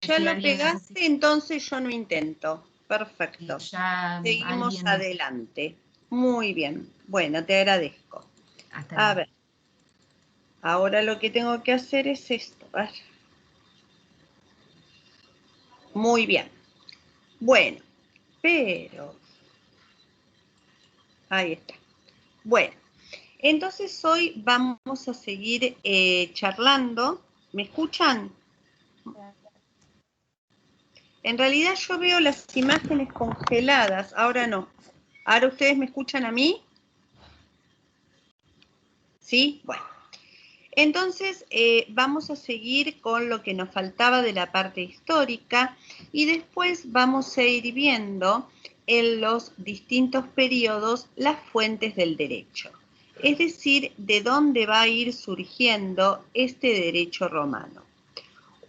ya lo pegaste, entonces yo no intento. Perfecto. Seguimos adelante. Muy bien. Bueno, te agradezco. A ver. Ahora lo que tengo que hacer es esto. A ver. Muy bien. Bueno, pero... Ahí está. Bueno, entonces hoy vamos a seguir charlando. ¿Me escuchan? En realidad yo veo las imágenes congeladas, ahora no. ¿Ahora ustedes me escuchan a mí? ¿Sí? Bueno. Entonces vamos a seguir con lo que nos faltaba de la parte histórica y después vamos a ir viendo en los distintos periodos las fuentes del derecho. Es decir, de dónde va a ir surgiendo este derecho romano.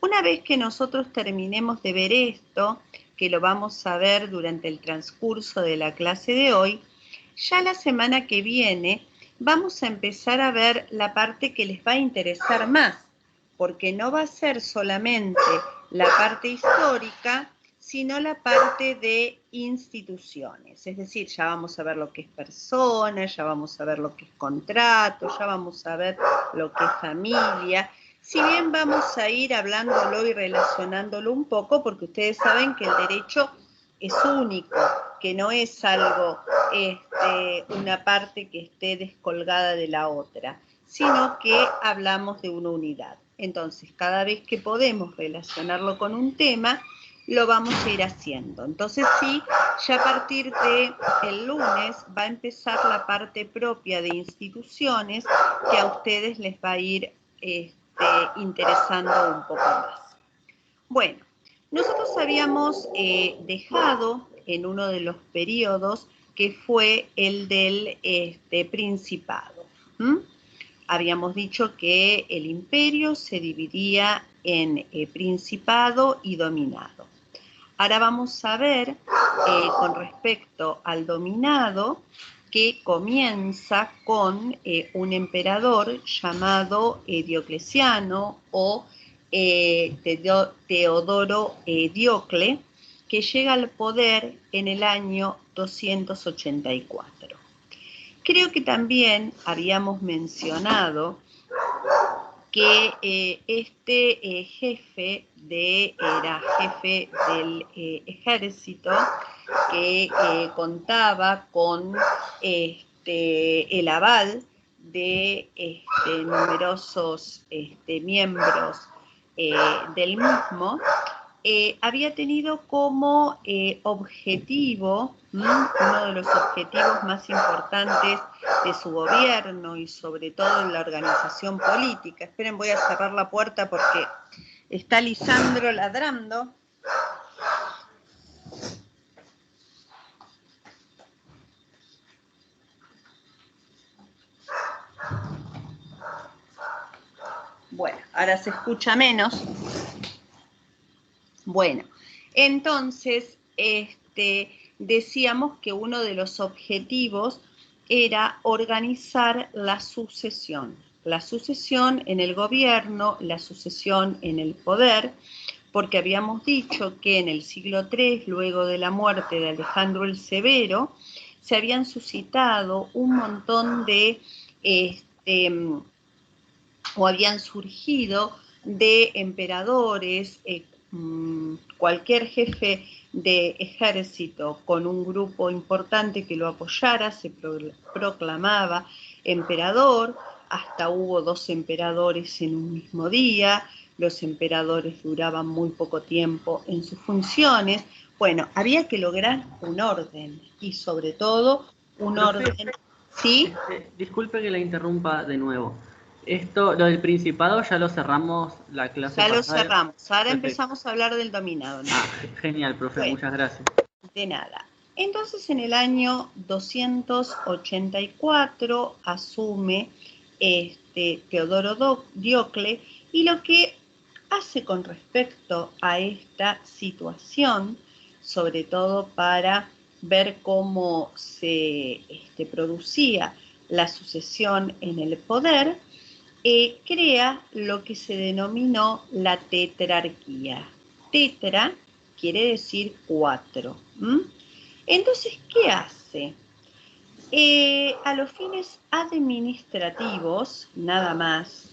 Una vez que nosotros terminemos de ver esto, que lo vamos a ver durante el transcurso de la clase de hoy, ya la semana que viene vamos a empezar a ver la parte que les va a interesar más, porque no va a ser solamente la parte histórica, sino la parte de instituciones. Es decir, ya vamos a ver lo que es persona, ya vamos a ver lo que es contrato, ya vamos a ver lo que es familia. Si bien vamos a ir hablándolo y relacionándolo un poco, porque ustedes saben que el derecho es único, que no es algo, una parte que esté descolgada de la otra, sino que hablamos de una unidad. Entonces, cada vez que podemos relacionarlo con un tema, lo vamos a ir haciendo. Entonces, sí, ya a partir del lunes va a empezar la parte propia de instituciones que a ustedes les va a ir interesando un poco más. Bueno, nosotros habíamos dejado en uno de los periodos que fue el del Principado. Habíamos dicho que el imperio se dividía en Principado y Dominado. Ahora vamos a ver con respecto al Dominado que comienza con un emperador llamado Diocleciano o Teodoro Diocle, que llega al poder en el año 284. Creo que también habíamos mencionado que jefe era jefe del ejército que contaba con el aval de numerosos miembros del mismo, había tenido como objetivo, uno de los objetivos más importantes de su gobierno y sobre todo en la organización política. Esperen, voy a cerrar la puerta porque está Lisandro ladrando. Bueno, ahora se escucha menos. Bueno, entonces decíamos que uno de los objetivos era organizar la sucesión en el gobierno, la sucesión en el poder, porque habíamos dicho que en el siglo III, luego de la muerte de Alejandro el Severo, se habían suscitado un montón de, o habían surgido de emperadores, cualquier jefe de ejército con un grupo importante que lo apoyara, se proclamaba emperador, hasta hubo 2 emperadores en un mismo día, los emperadores duraban muy poco tiempo en sus funciones. Bueno, había que lograr un orden y sobre todo un orden... ¿Sí? Disculpe que la interrumpa de nuevo. Lo del Principado ya lo cerramos la clase pasada. Ya lo cerramos. Ahora perfecto. Empezamos a hablar del Dominado, ¿no? Genial, profe, bueno, muchas gracias. De nada. Entonces, en el año 284 asume Teodoro Diocle y lo que hace con respecto a esta situación, sobre todo para ver cómo se producía la sucesión en el poder, crea lo que se denominó la tetrarquía. tetra quiere decir 4. Entonces, ¿qué hace? A los fines administrativos, nada más,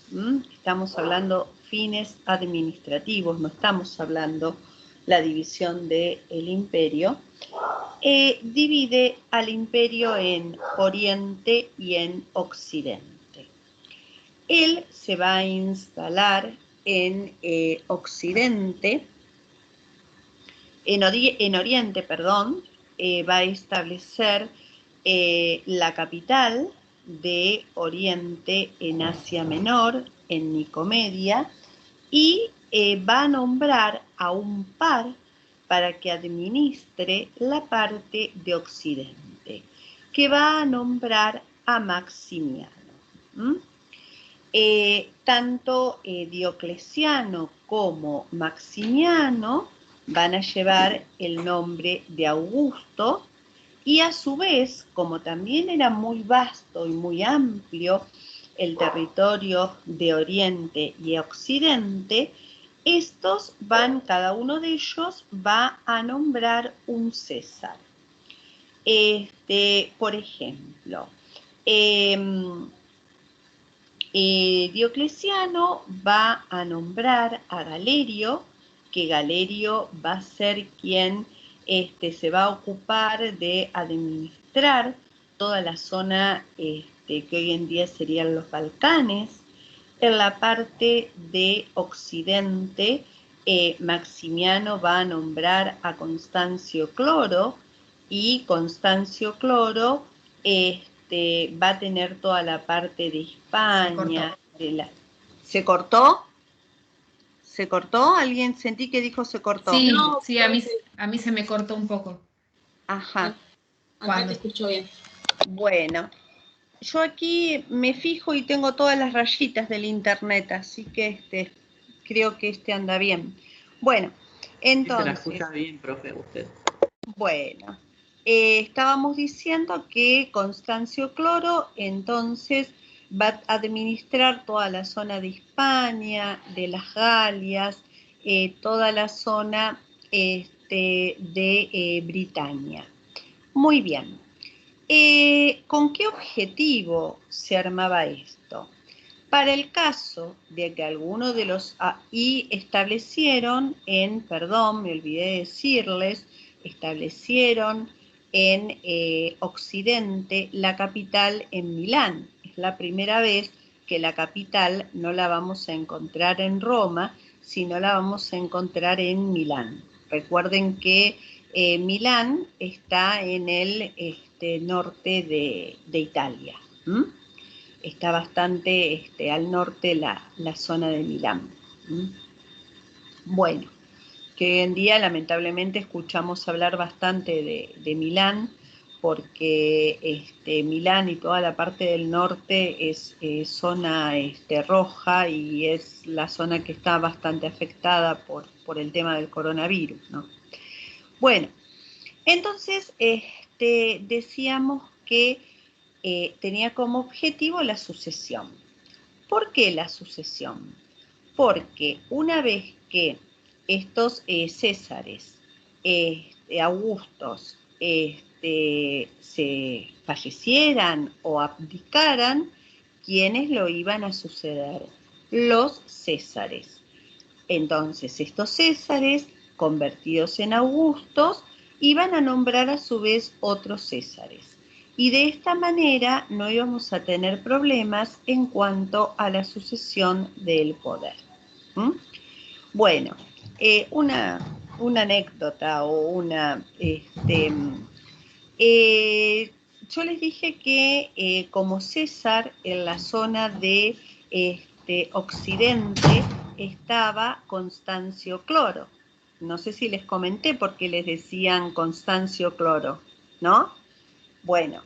estamos hablando fines administrativos, no estamos hablando la división del imperio, divide al imperio en Oriente y en Occidente. Él se va a instalar en Occidente, en Oriente, perdón, va a establecer la capital de Oriente en Asia Menor, en Nicomedia, y va a nombrar a un par para que administre la parte de Occidente, que va a nombrar a Maximiano. Tanto Diocleciano como Maximiano van a llevar el nombre de Augusto, y a su vez, como también era muy vasto y muy amplio el territorio de Oriente y Occidente, estos van, cada uno de ellos va a nombrar un César. Por ejemplo, Diocleciano va a nombrar a Galerio, que Galerio va a ser quien se va a ocupar de administrar toda la zona que hoy en día serían los Balcanes. En la parte de Occidente, Maximiano va a nombrar a Constancio Cloro, y Constancio Cloro va a tener toda la parte de España. ¿Se cortó? ¿Se cortó? ¿Alguien sentí que dijo se cortó? Sí, No, sí, a mí se me cortó un poco. Ajá. Acá te escucho bien. Bueno, yo aquí me fijo y tengo todas las rayitas del internet, así que creo que anda bien. Bueno, entonces... Se la escucha bien, profe, usted. Bueno, estábamos diciendo que Constancio Cloro entonces va a administrar toda la zona de Hispania, de las Galias, toda la zona de Britania. Muy bien. ¿Con qué objetivo se armaba esto? Para el caso de que alguno de los... y establecieron perdón, me olvidé de decirles, establecieron en Occidente la capital en Milán. Es la primera vez que la capital no la vamos a encontrar en Roma, sino la vamos a encontrar en Milán. Recuerden que Milán está en el norte de Italia. Está bastante al norte la zona de Milán. Bueno, que hoy en día lamentablemente escuchamos hablar bastante de Milán, porque Milán y toda la parte del norte es zona roja, y es la zona que está bastante afectada por el tema del coronavirus, ¿no? Bueno, entonces decíamos que tenía como objetivo la sucesión. ¿Por qué la sucesión? Porque una vez que estos Césares, Augustos, se fallecieran o abdicaran, ¿quiénes lo iban a suceder? Los Césares. Entonces, estos Césares, convertidos en Augustos, iban a nombrar a su vez otros Césares. Y de esta manera no íbamos a tener problemas en cuanto a la sucesión del poder. Bueno, una anécdota o una... yo les dije que como César, en la zona de Occidente, estaba Constancio Cloro. No sé si les comenté por qué les decían Constancio Cloro, ¿no? Bueno,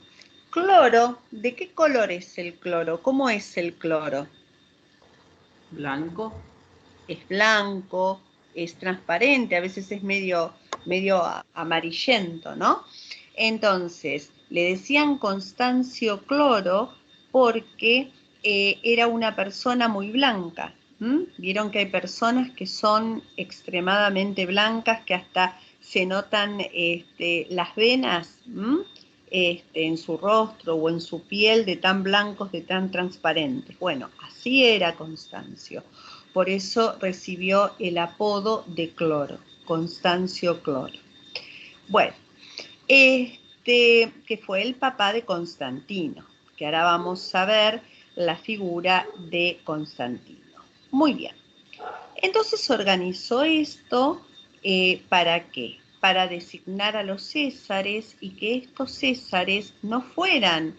cloro, ¿de qué color es el cloro? ¿Cómo es el cloro? Blanco. Es blanco, es transparente, a veces es medio amarillento, ¿no? Entonces, le decían Constancio Cloro porque era una persona muy blanca. Vieron que hay personas que son extremadamente blancas, que hasta se notan las venas en su rostro o en su piel de tan blancos, de tan transparentes. Bueno, así era Constancio. Por eso recibió el apodo de Cloro, Constancio Cloro. Bueno, que fue el papá de Constantino, que ahora vamos a ver la figura de Constantino. Muy bien. Entonces organizó esto, ¿para qué? Para designar a los césares y que estos césares no fueran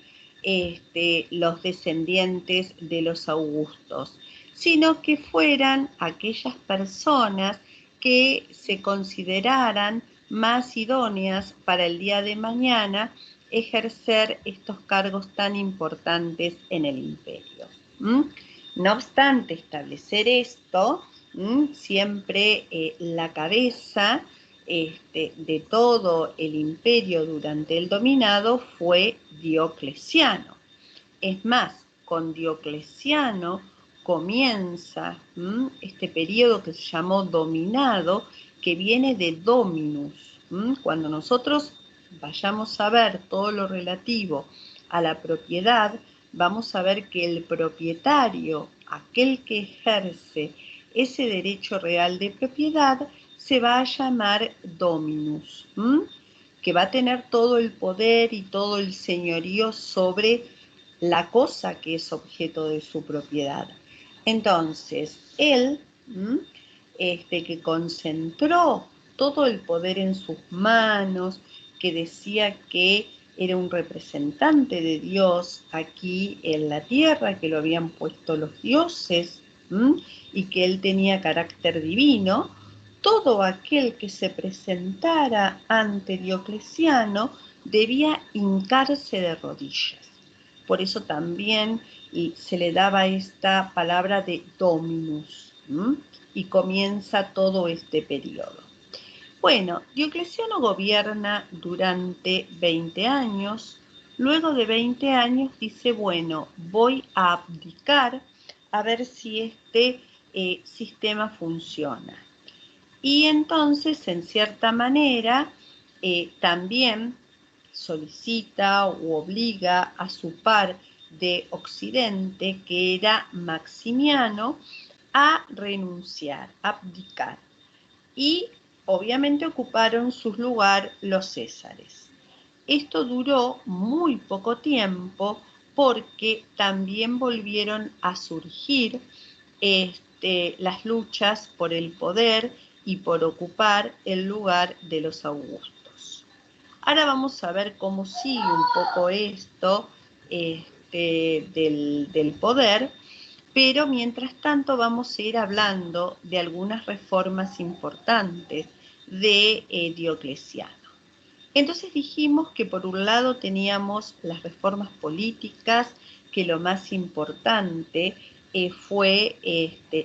los descendientes de los augustos, sino que fueran aquellas personas que se consideraran más idóneas para el día de mañana ejercer estos cargos tan importantes en el imperio. No obstante establecer esto, siempre la cabeza de todo el imperio durante el dominado fue Diocleciano. Es más, con Diocleciano comienza este periodo que se llamó dominado, que viene de dominus. Cuando nosotros vayamos a ver todo lo relativo a la propiedad, vamos a ver que el propietario, aquel que ejerce ese derecho real de propiedad, se va a llamar dominus, que va a tener todo el poder y todo el señorío sobre la cosa que es objeto de su propiedad. Entonces, él, que concentró todo el poder en sus manos, que decía que era un representante de Dios aquí en la tierra, que lo habían puesto los dioses, y que él tenía carácter divino, todo aquel que se presentara ante Diocleciano debía hincarse de rodillas. Por eso también se le daba esta palabra de dominus, y comienza todo este periodo. Bueno, Diocleciano gobierna durante 20 años. Luego de 20 años dice, bueno, voy a abdicar a ver si este sistema funciona. Y entonces, en cierta manera, también solicita o obliga a su par de Occidente, que era Maximiano, a renunciar, a abdicar. Y obviamente ocuparon su lugar los césares. Esto duró muy poco tiempo porque también volvieron a surgir las luchas por el poder y por ocupar el lugar de los augustos. Ahora vamos a ver cómo sigue un poco esto del poder, pero mientras tanto vamos a ir hablando de algunas reformas importantes de Diocleciano. Entonces dijimos que por un lado teníamos las reformas políticas, que lo más importante fue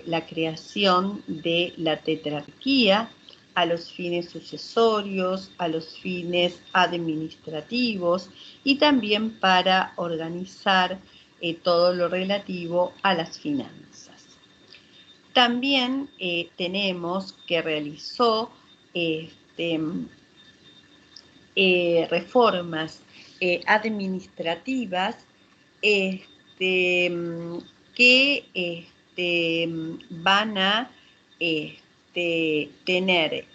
la creación de la tetrarquía a los fines sucesorios, a los fines administrativos y también para organizar todo lo relativo a las finanzas. También tenemos que realizó reformas administrativas que van a tener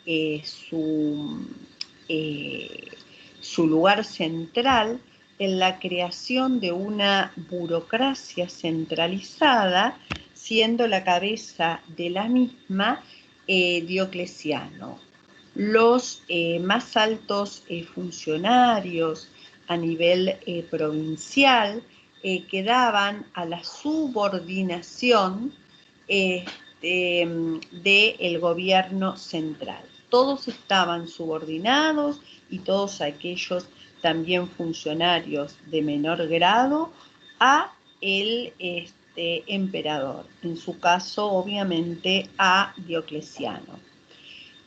su lugar central en la creación de una burocracia centralizada, siendo la cabeza de la misma Diocleciano. Los más altos funcionarios a nivel provincial quedaban a la subordinación del gobierno central. Todos estaban subordinados y todos aquellos también funcionarios de menor grado a el emperador, en su caso obviamente a Diocleciano.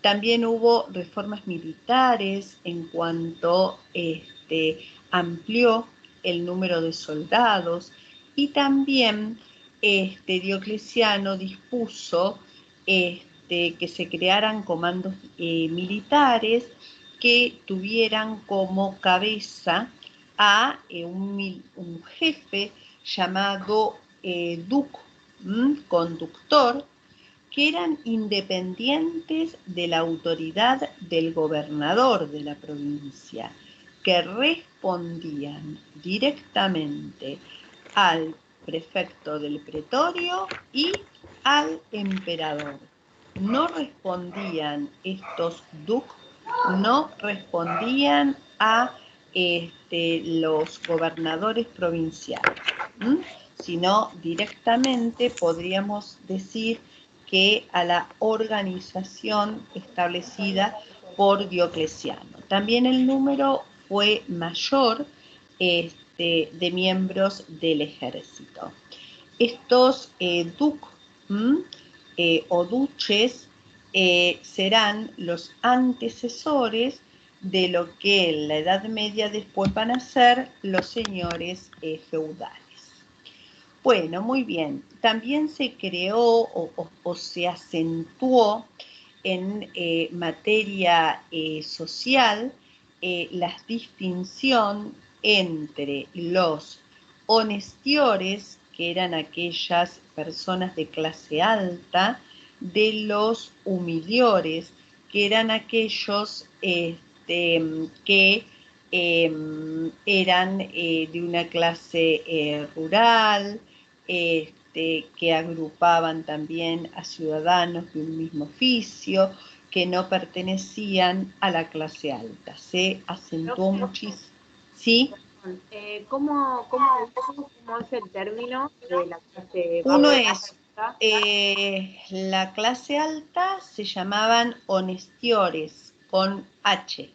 También hubo reformas militares en cuanto amplió el número de soldados y también Diocleciano dispuso que se crearan comandos militares que tuvieran como cabeza a un jefe llamado duc, conductor, que eran independientes de la autoridad del gobernador de la provincia, que respondían directamente al prefecto del pretorio y al emperador. No respondían estos duc, no respondían a los gobernadores provinciales, sino directamente podríamos decir que a la organización establecida por Diocleciano. También el número fue mayor de miembros del ejército. Estos duc o duches serán los antecesores de lo que en la Edad Media después van a ser los señores feudales. Bueno, muy bien. También se creó o se acentuó en materia social la distinción entre los honestiores, que eran aquellas personas de clase alta, de los humiliores, que eran aquellos que eran de una clase rural, que agrupaban también a ciudadanos de un mismo oficio, que no pertenecían a la clase alta. Se acentuó muchísimo. ¿Sí? ¿Cómo es el término de la clase baja? Uno es, la clase alta se llamaban honestiores, con H,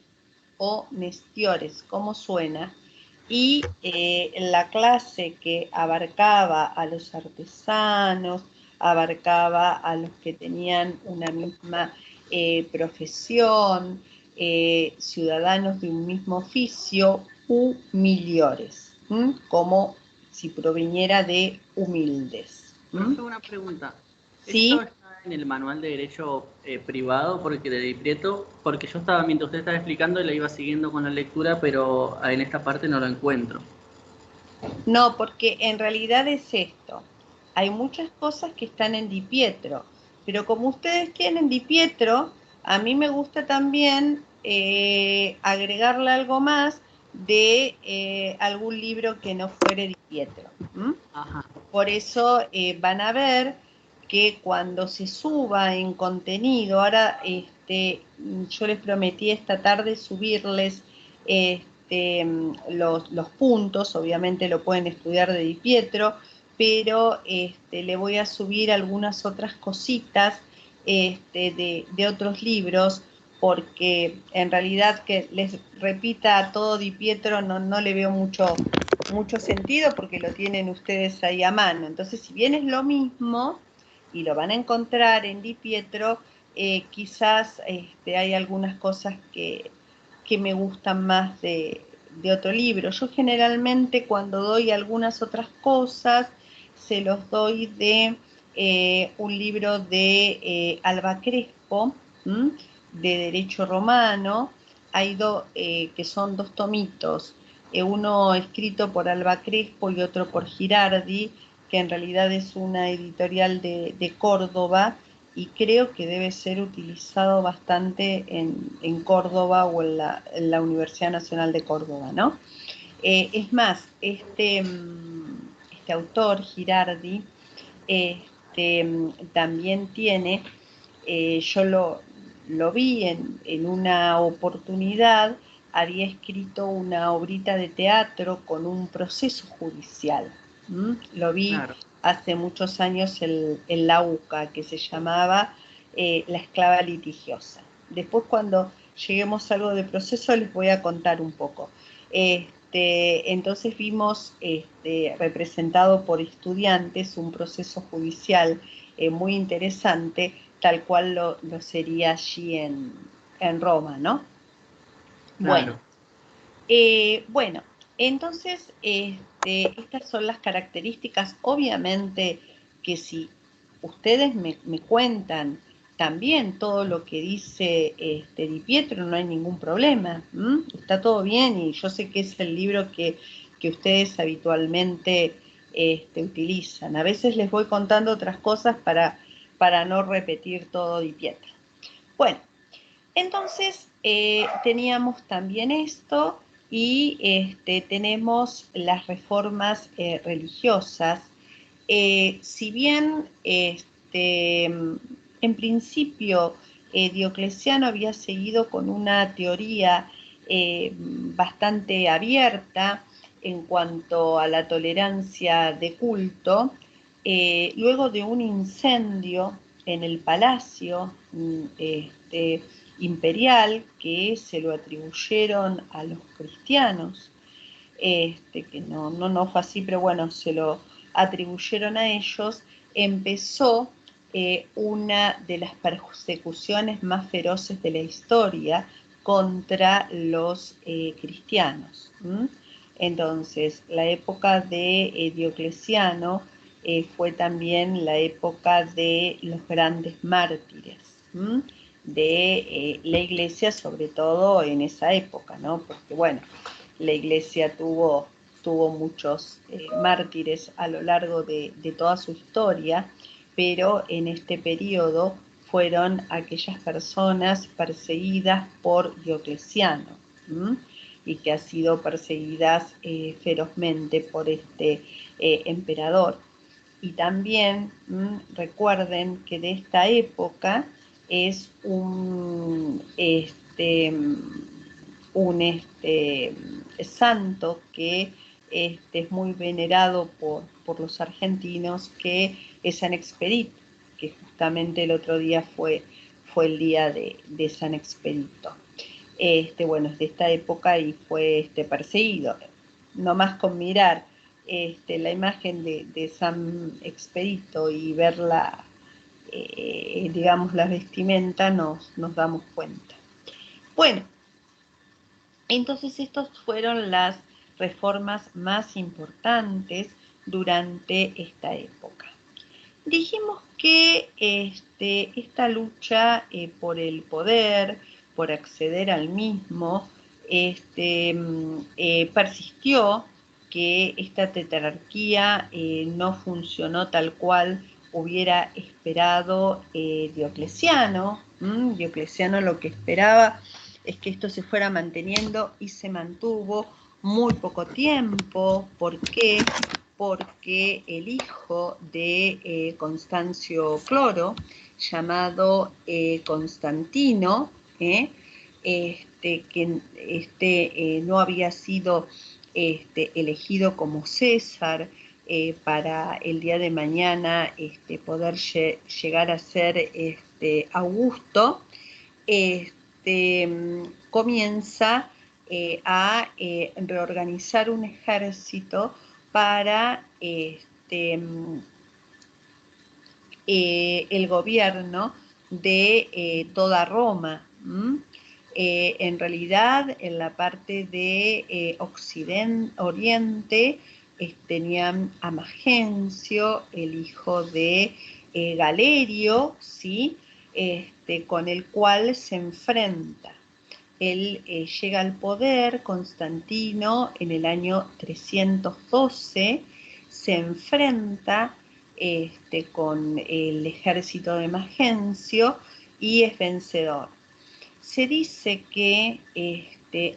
honestiores, ¿cómo suena? Y la clase que abarcaba a los artesanos, abarcaba a los que tenían una misma profesión, ciudadanos de un mismo oficio, humiliores, como si proviniera de humildes. Tengo una pregunta. ¿Sí? ¿Esto está en el manual de derecho privado porque de Di Prieto? Porque yo estaba, mientras usted estaba explicando, y la iba siguiendo con la lectura, pero en esta parte no lo encuentro. No, porque en realidad es esto. Hay muchas cosas que están en Di Pietro, pero como ustedes tienen Di Pietro, a mí me gusta también agregarle algo más de algún libro que no fuere Di Pietro. Ajá. Por eso van a ver que cuando se suba en contenido, ahora yo les prometí esta tarde subirles los puntos, obviamente lo pueden estudiar de Di Pietro, pero le voy a subir algunas otras cositas de otros libros, porque en realidad que les repita todo Di Pietro no le veo mucho sentido, porque lo tienen ustedes ahí a mano. Entonces, si bien es lo mismo y lo van a encontrar en Di Pietro, quizás hay algunas cosas que me gustan más de otro libro. Yo generalmente cuando doy algunas otras cosas, se los doy de un libro de Alba Crespo, de Derecho Romano. Hay que son 2 tomitos, uno escrito por Alba Crespo y otro por Girardi, que en realidad es una editorial de Córdoba, y creo que debe ser utilizado bastante en Córdoba o en la Universidad Nacional de Córdoba, ¿no? Es más, este autor, Girardi, también tiene, yo lo vi en una oportunidad, había escrito una obrita de teatro con un proceso judicial. Lo vi Claro. hace muchos años en la UCA, que se llamaba La esclava litigiosa. Después, cuando lleguemos a algo de proceso, les voy a contar un poco. Entonces vimos representado por estudiantes un proceso judicial muy interesante, tal cual lo sería allí en Roma, ¿no? Claro. Bueno, entonces estas son las características. Obviamente que si ustedes me cuentan también todo lo que dice Di Pietro, no hay ningún problema, está todo bien, y yo sé que es el libro que ustedes habitualmente utilizan. A veces les voy contando otras cosas para no repetir todo Di Pietro. Bueno, entonces teníamos también esto, y tenemos las reformas religiosas. Si bien en principio Diocleciano había seguido con una teoría bastante abierta en cuanto a la tolerancia de culto, luego de un incendio en el palacio imperial, que se lo atribuyeron a los cristianos, que no fue así, pero bueno, se lo atribuyeron a ellos, empezó una de las persecuciones más feroces de la historia contra los cristianos. Entonces, la época de Diocleciano fue también la época de los grandes mártires de la iglesia, sobre todo en esa época, ¿no? Porque, bueno, la iglesia tuvo muchos mártires a lo largo de toda su historia, pero en este periodo fueron aquellas personas perseguidas por Diocleciano, y que han sido perseguidas ferozmente por este emperador. Y también recuerden que de esta época es un santo que es muy venerado por los argentinos, que es San Expedito, que justamente el otro día fue el día de San Expedito. Bueno, es de esta época y fue perseguido. No más con mirar la imagen de San Expedito y ver digamos, la vestimenta, nos damos cuenta. Bueno, entonces estas fueron las reformas más importantes durante esta época. Dijimos que esta lucha por el poder, por acceder al mismo, persistió, que esta tetrarquía no funcionó tal cual hubiera esperado Diocleciano. Diocleciano lo que esperaba es que esto se fuera manteniendo, y se mantuvo muy poco tiempo. ¿Por qué? Porque el hijo de Constancio Cloro, llamado Constantino, que no había sido elegido como César para el día de mañana poder llegar a ser Augusto, comienza a reorganizar un ejército para el gobierno de toda Roma. En realidad, en la parte de Oriente tenían a Magencio, el hijo de Galerio, ¿sí? Con el cual se enfrenta. Él llega al poder, Constantino, en el año 312, se enfrenta con el ejército de Magencio y es vencedor. Se dice que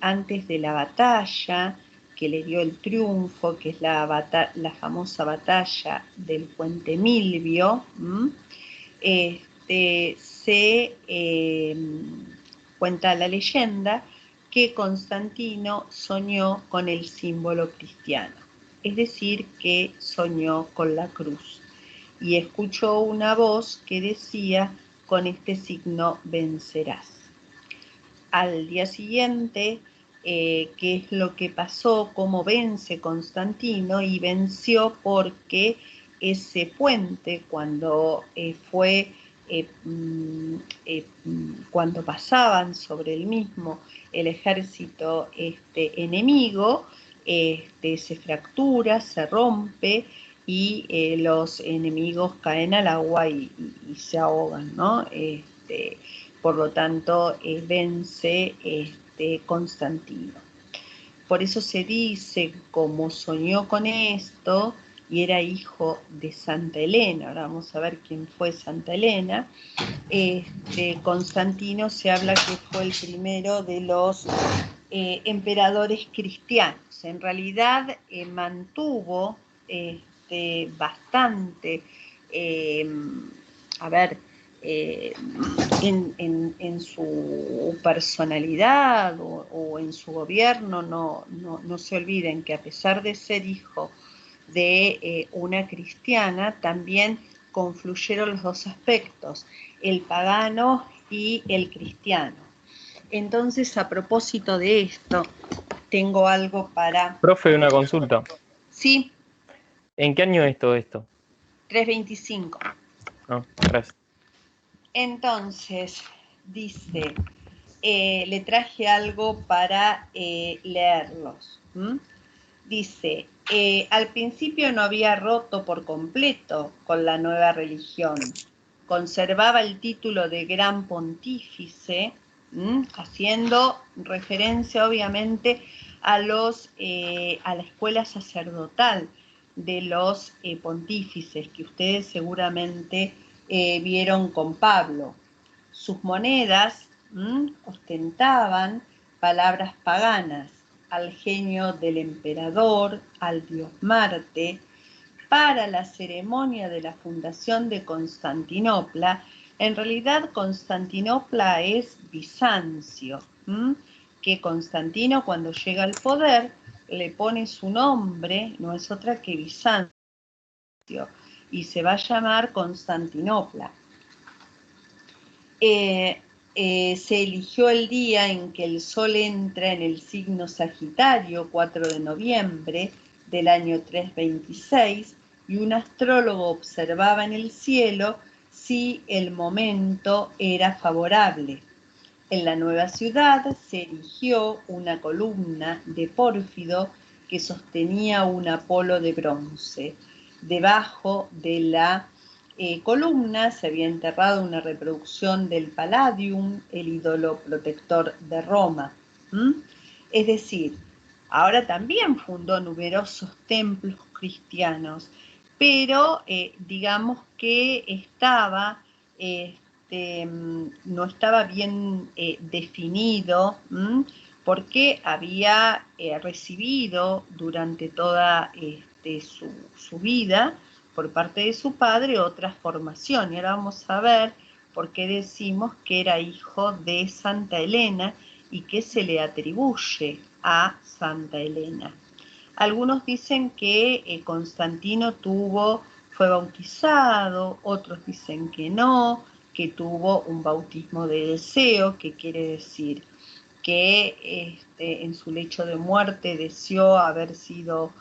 antes de la batalla que le dio el triunfo, que es la famosa batalla del Puente Milvio, se cuenta la leyenda que Constantino soñó con el símbolo cristiano, es decir, que soñó con la cruz, y escuchó una voz que decía: con este signo vencerás. Al día siguiente, ¿qué es lo que pasó? ¿Cómo vence Constantino? Y venció porque ese puente, cuando cuando pasaban sobre el mismo el ejército enemigo, se fractura, se rompe, y los enemigos caen al agua y se ahogan, ¿no? Por lo tanto, vence Constantino. Por eso se dice, como soñó con esto, y era hijo de Santa Elena, ahora vamos a ver quién fue Santa Elena, Constantino se habla que fue el primero de los emperadores cristianos. En realidad mantuvo bastante, en su personalidad o en su gobierno, no se olviden que a pesar de ser hijo de una cristiana, también confluyeron los dos aspectos, el pagano y el cristiano. Entonces, a propósito de esto, tengo algo para... Profe, una consulta. Sí. ¿En qué año es todo esto? 325. No, gracias. Entonces, dice, le traje algo para leerlos. Dice, al principio no había roto por completo con la nueva religión. Conservaba el título de gran pontífice, haciendo referencia obviamente a la escuela sacerdotal de los pontífices que ustedes seguramente vieron con Pablo. Sus monedas ostentaban palabras paganas al genio del emperador, al dios Marte. Para la ceremonia de la fundación de Constantinopla, en realidad Constantinopla es Bizancio, que Constantino cuando llega al poder le pone su nombre, no es otra que Bizancio, y se va a llamar Constantinopla. Se eligió el día en que el Sol entra en el signo Sagitario, 4 de noviembre del año 326, y un astrólogo observaba en el cielo si el momento era favorable. En la nueva ciudad se erigió una columna de pórfido que sostenía un Apolo de bronce. Debajo de la columna se había enterrado una reproducción del Palladium, el ídolo protector de Roma. Es decir, ahora también fundó numerosos templos cristianos, pero digamos que no estaba bien definido, porque había recibido durante toda su vida por parte de su padre otra formación. Y ahora vamos a ver por qué decimos que era hijo de Santa Elena y qué se le atribuye a Santa Elena. Algunos dicen que Constantino fue bautizado, otros dicen que no, que tuvo un bautismo de deseo, que quiere decir que en su lecho de muerte deseó haber sido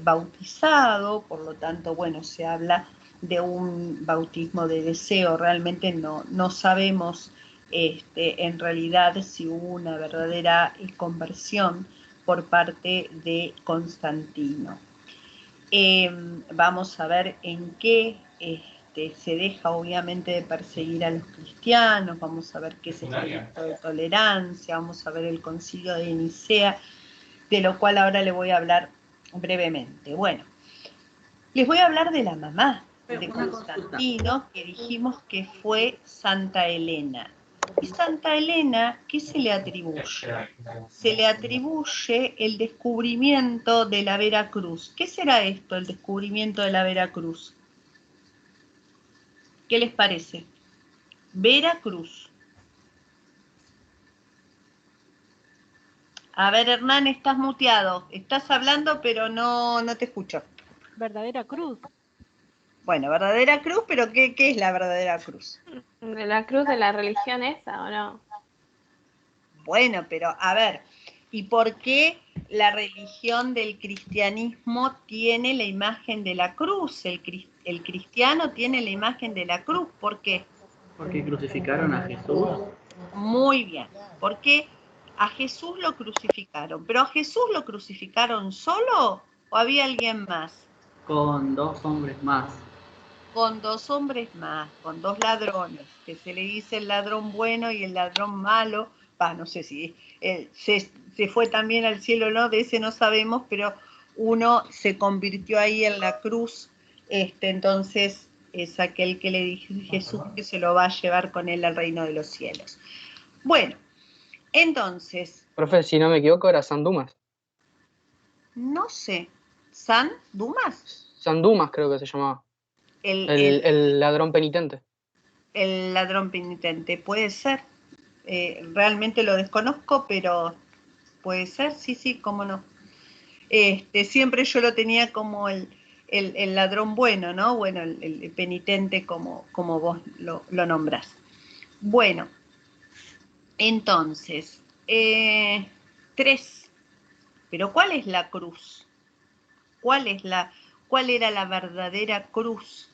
bautizado, por lo tanto, bueno, se habla de un bautismo de deseo. Realmente no sabemos en realidad si hubo una verdadera conversión por parte de Constantino. Vamos a ver en qué se deja obviamente de perseguir a los cristianos, vamos a ver qué es el edicto de tolerancia, vamos a ver el concilio de Nicea, de lo cual ahora le voy a hablar brevemente. Bueno, les voy a hablar de la mamá de Constantino, que dijimos que fue Santa Elena. ¿Y Santa Elena qué se le atribuye? Se le atribuye el descubrimiento de la Veracruz. ¿Qué será esto, el descubrimiento de la Veracruz? ¿Qué les parece? Veracruz. A ver, Hernán, estás muteado. Estás hablando, pero no te escucho. Verdadera cruz. Bueno, verdadera cruz, pero ¿qué es la verdadera cruz? ¿De la cruz de la religión esa o no? Bueno, pero a ver, ¿y por qué la religión del cristianismo tiene la imagen de la cruz? El cristiano tiene la imagen de la cruz, ¿por qué? Porque crucificaron a Jesús. Muy bien, porque a Jesús lo crucificaron, pero ¿a Jesús lo crucificaron solo o había alguien más? Con 2 hombres más. Con 2 hombres más, con 2 ladrones, que se le dice el ladrón bueno y el ladrón malo. No sé si se fue también al cielo o no, de ese no sabemos, pero uno se convirtió ahí en la cruz, entonces es aquel que le dijo Jesús que se lo va a llevar con él al reino de los cielos. Bueno, entonces, Profe, si no me equivoco, era San Dumas. no sé, ¿San Dumas? San Dumas creo que se llamaba. El ladrón penitente. El ladrón penitente, puede ser. Realmente lo desconozco, pero puede ser, sí, cómo no. Siempre yo lo tenía como el ladrón bueno, ¿no? Bueno, el penitente como vos lo nombrás. Bueno, entonces, 3. Pero ¿cuál es la cruz? ¿Cuál era la verdadera cruz?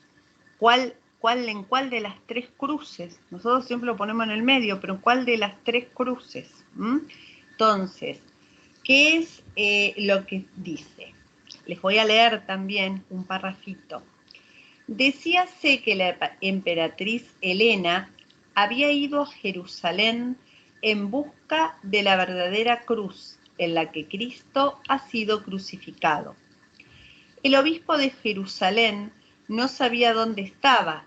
¿En cuál de las 3 cruces? Nosotros siempre lo ponemos en el medio, pero ¿cuál de las 3 cruces? Entonces, ¿qué es lo que dice? Les voy a leer también un parrafito. Decíase que la emperatriz Helena había ido a Jerusalén en busca de la verdadera cruz en la que Cristo ha sido crucificado. El obispo de Jerusalén no sabía dónde estaba.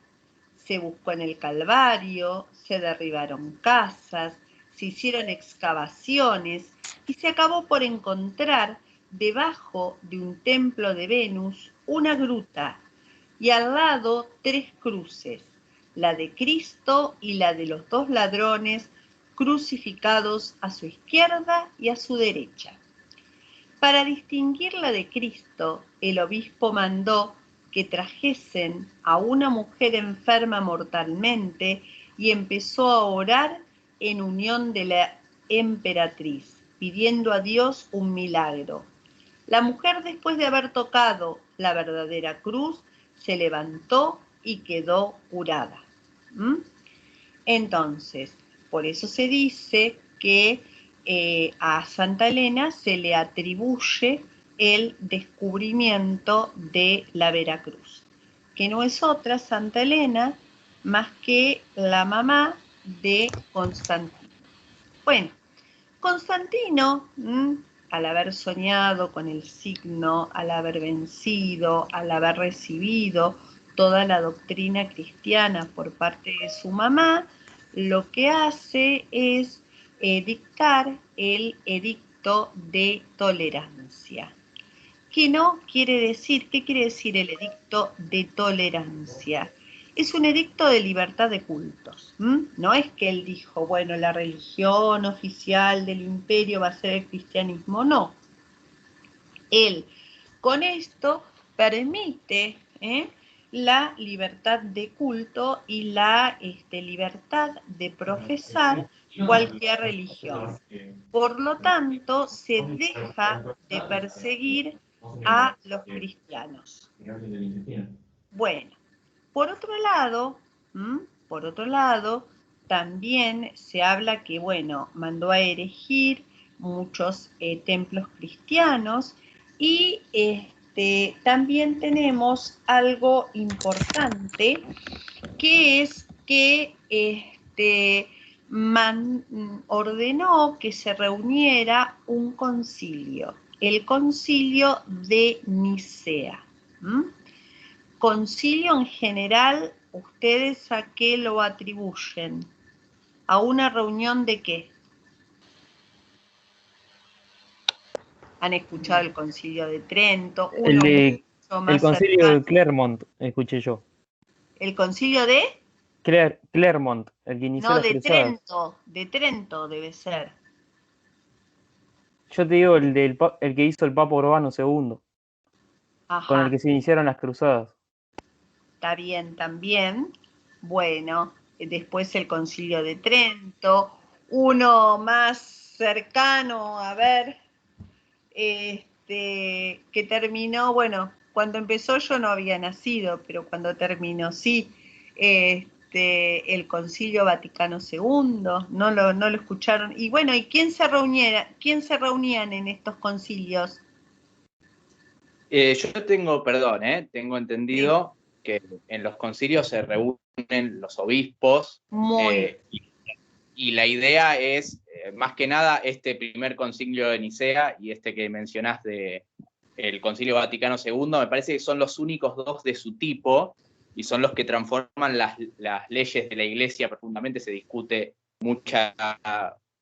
Se buscó en el Calvario, se derribaron casas, se hicieron excavaciones y se acabó por encontrar debajo de un templo de Venus una gruta y al lado 3 cruces, la de Cristo y la de los 2 ladrones crucificados a su izquierda y a su derecha. Para distinguir la de Cristo, el obispo mandó que trajesen a una mujer enferma mortalmente y empezó a orar en unión de la emperatriz, pidiendo a Dios un milagro. La mujer, después de haber tocado la verdadera cruz, se levantó y quedó curada. Entonces, por eso se dice que a Santa Elena se le atribuye el descubrimiento de la Veracruz, que no es otra Santa Elena más que la mamá de Constantino. Bueno, Constantino, al haber soñado con el signo, al haber vencido, al haber recibido toda la doctrina cristiana por parte de su mamá, lo que hace es dictar el edicto de tolerancia. ¿Qué quiere decir el edicto de tolerancia? Es un edicto de libertad de cultos. No es que él dijo, bueno, la religión oficial del imperio va a ser el cristianismo, no. Él con esto permite la libertad de culto y la libertad de profesar cualquier religión. Por lo tanto, se deja de perseguir a los cristianos. Bueno, por otro lado, también se habla que, bueno, mandó a erigir muchos templos cristianos y también tenemos algo importante, que es que ordenó que se reuniera un concilio, el concilio de Nicea. Concilio en general, ¿ustedes a qué lo atribuyen? ¿A una reunión de qué? ¿Han escuchado el concilio de Trento? El concilio de Clermont, escuché yo. ¿El concilio de? Clermont, el que inició las cruzadas. De Trento debe ser. Yo te digo el que hizo el Papa Urbano II, Ajá. Con el que se iniciaron las cruzadas. Está bien también. Bueno, después el concilio de Trento, uno más cercano, a ver, que terminó, bueno, cuando empezó yo no había nacido, pero cuando terminó sí, el Concilio Vaticano II, no lo escucharon. Y bueno, ¿y quién se reunían en estos concilios? Yo tengo, perdón, tengo entendido que en los concilios se reúnen los obispos y la idea es, más que nada, este primer concilio de Nicea y este que mencionás el Concilio Vaticano II, me parece que son los únicos dos de su tipo y son los que transforman las leyes de la Iglesia profundamente. Se discute mucha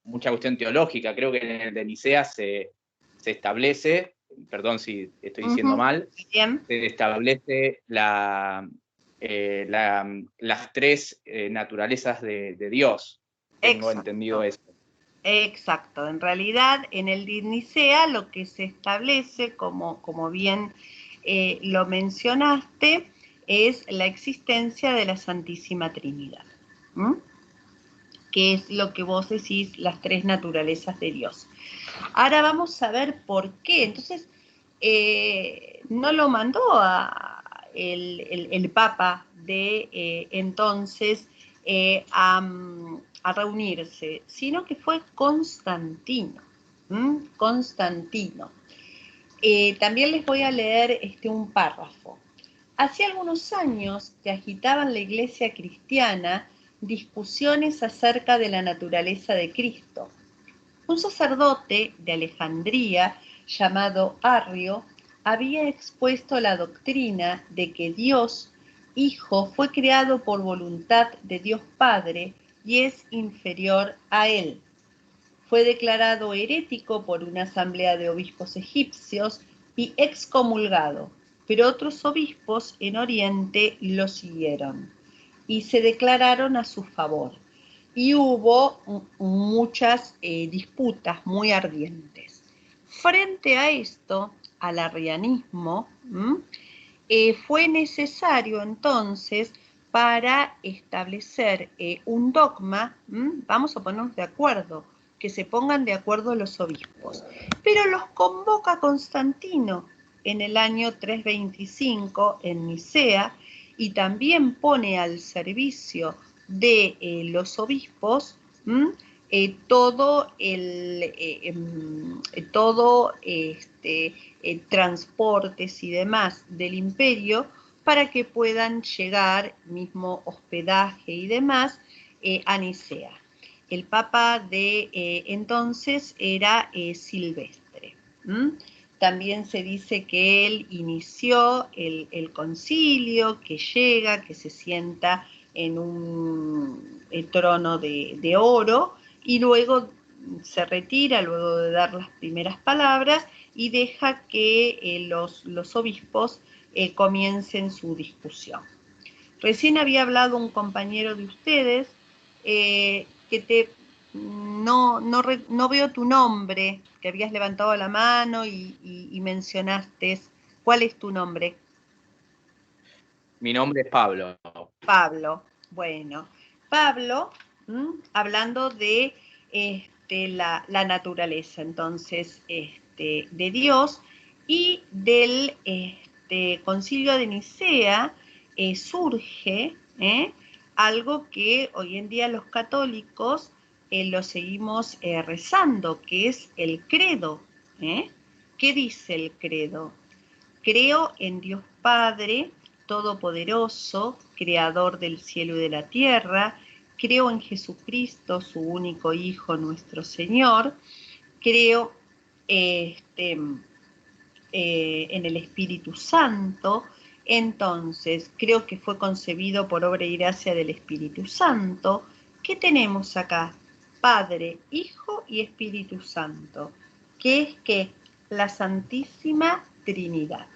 cuestión teológica. Creo que en el de Nicea se establece, perdón si estoy diciendo mal, se establece las tres naturalezas de Dios. Tengo entendido eso. Exacto. En realidad, en el de Nicea lo que se establece, como bien lo mencionaste, es la existencia de la Santísima Trinidad. Que es lo que vos decís, las tres naturalezas de Dios. Ahora vamos a ver por qué. Entonces, no lo mandó el Papa de entonces a reunirse, sino que fue Constantino. Constantino. También les voy a leer un párrafo. Hace algunos años que agitaban la iglesia cristiana discusiones acerca de la naturaleza de Cristo. Un sacerdote de Alejandría llamado Arrio había expuesto la doctrina de que Dios, Hijo, fue creado por voluntad de Dios Padre y es inferior a él. Fue declarado herético por una asamblea de obispos egipcios y excomulgado, pero otros obispos en Oriente lo siguieron y se declararon a su favor. Y hubo muchas disputas muy ardientes. Frente a esto, al arrianismo, fue necesario entonces para establecer un dogma, vamos a ponernos de acuerdo, que se pongan de acuerdo los obispos. Pero los convoca Constantino en el año 325 en Nicea y también pone al servicio de los obispos transportes y demás del imperio para que puedan llegar, mismo hospedaje y demás, a Nicea. El papa de entonces era Silvestre. También se dice que él inició el concilio, que llega, que se sienta en un trono de oro y luego se retira, luego de dar las primeras palabras, y deja que los obispos comiencen su discusión. Recién había hablado un compañero de ustedes que no veo tu nombre, que habías levantado la mano y mencionaste. ¿Cuál es tu nombre? Mi nombre es Pablo. Pablo, bueno. Pablo, hablando de la naturaleza, entonces, de Dios y del concilio de Nicea, surge algo que hoy en día los católicos lo seguimos rezando, que es el credo. ¿Qué dice el credo? Creo en Dios Padre Todopoderoso, Creador del cielo y de la tierra. Creo en Jesucristo, su único Hijo, nuestro Señor. Creo en el Espíritu Santo. Entonces, creo que fue concebido por obra y gracia del Espíritu Santo. ¿Qué tenemos acá? Padre, Hijo y Espíritu Santo. ¿Qué es qué? La Santísima Trinidad.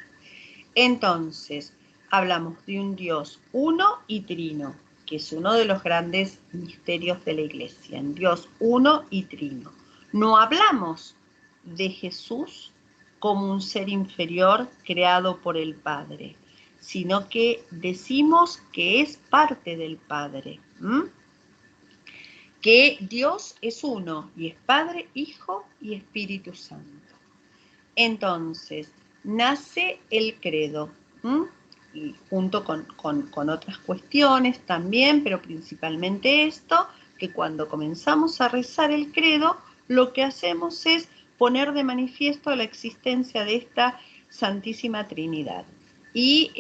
Entonces, hablamos de un Dios uno y trino, que es uno de los grandes misterios de la Iglesia, en Dios uno y trino. No hablamos de Jesús como un ser inferior creado por el Padre, sino que decimos que es parte del Padre, que Dios es uno y es Padre, Hijo y Espíritu Santo. Entonces, nace el credo, y junto con otras cuestiones también, pero principalmente esto, que cuando comenzamos a rezar el credo, lo que hacemos es poner de manifiesto la existencia de esta Santísima Trinidad. Y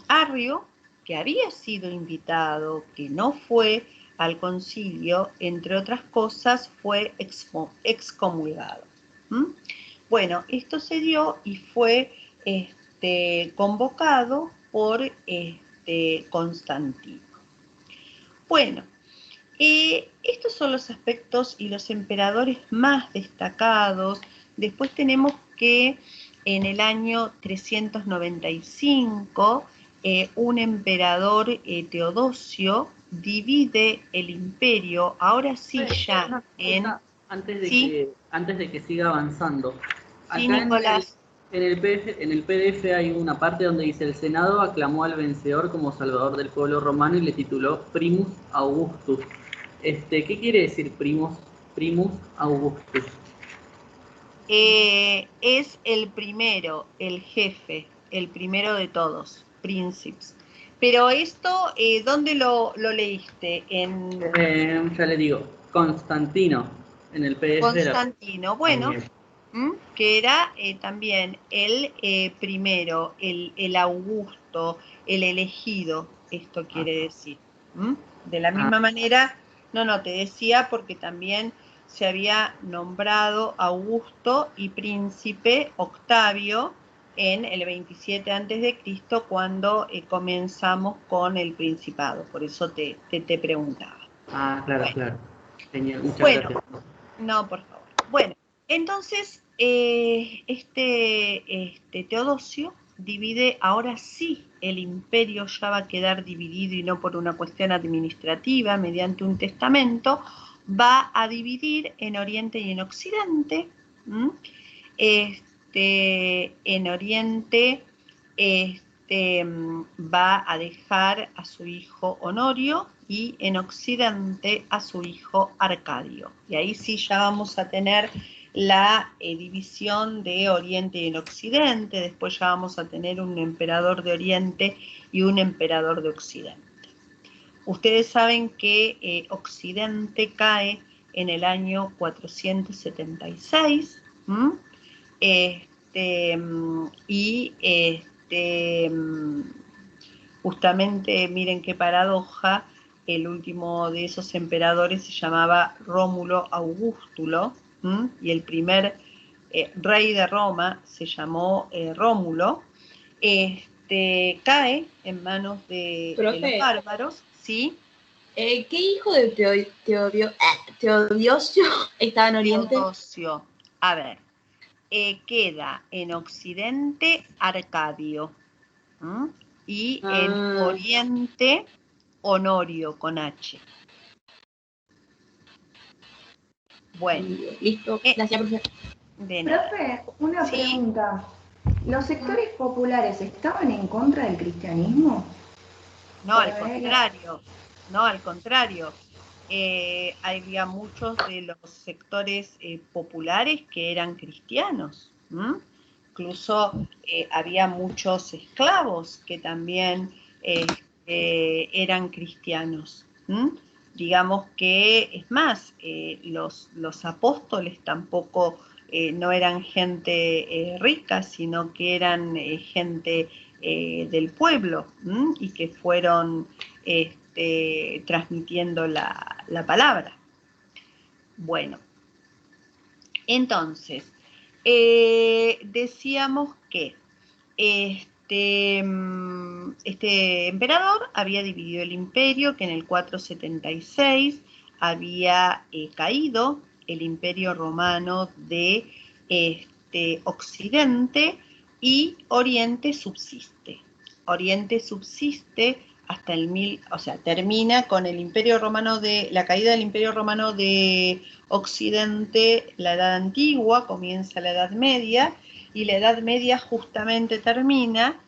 Arrio, que había sido invitado, que no fue al concilio, entre otras cosas, fue excomulgado. Bueno, esto se dio y fue convocado por Constantino. Bueno, estos son los aspectos y los emperadores más destacados. Después tenemos que en el año 395 un emperador, Teodosio, divide el imperio, ahora sí ya en... Antes de que siga avanzando. Sí, Acá Nicolás. en el PDF hay una parte donde dice: el Senado aclamó al vencedor como salvador del pueblo romano y le tituló Primus Augustus. ¿Qué quiere decir Primus Augustus? Es el primero, el jefe, el primero de todos, príncipes. Pero esto, ¿dónde lo leíste? Ya le digo, Constantino, en el PDF. Constantino, bueno, que era también el primero, el Augusto, el elegido, esto quiere decir. De la misma manera, no, te decía porque también se había nombrado Augusto y príncipe Octavio en el 27 a.C. cuando comenzamos con el principado, por eso te preguntaba. Claro, bueno. Claro. Genial, muchas gracias. No, por favor. Bueno, entonces Teodosio divide, ahora sí el imperio ya va a quedar dividido y no por una cuestión administrativa, mediante un testamento, va a dividir en Oriente y en Occidente. En Oriente va a dejar a su hijo Honorio y en Occidente a su hijo Arcadio. Y ahí sí ya vamos a tener la división de Oriente y en Occidente, después ya vamos a tener un emperador de Oriente y un emperador de Occidente. Ustedes saben que Occidente cae en el año 476, justamente miren qué paradoja, el último de esos emperadores se llamaba Rómulo Augustulo, y el primer rey de Roma se llamó Rómulo. Cae en manos de los bárbaros, ¿sí? ¿Qué hijo de Teodosio estaba en Oriente? Teodosio, a ver, queda en Occidente Arcadio, y en Oriente Honorio con H. Bueno. Listo, gracias, profe. Profe, una pregunta. ¿Los sectores populares estaban en contra del cristianismo? No, al contrario. Había muchos de los sectores populares que eran cristianos. Incluso había muchos esclavos que también eran cristianos. Digamos que, es más, los apóstoles tampoco no eran gente rica, sino que eran gente del pueblo, y que fueron transmitiendo la palabra. Bueno, entonces, decíamos que este emperador había dividido el imperio, que en el 476 había caído el imperio romano de Occidente, y Oriente subsiste. Oriente subsiste hasta termina con el Imperio Romano la caída del Imperio Romano de Occidente, la Edad Antigua, comienza la Edad Media, y la Edad Media justamente termina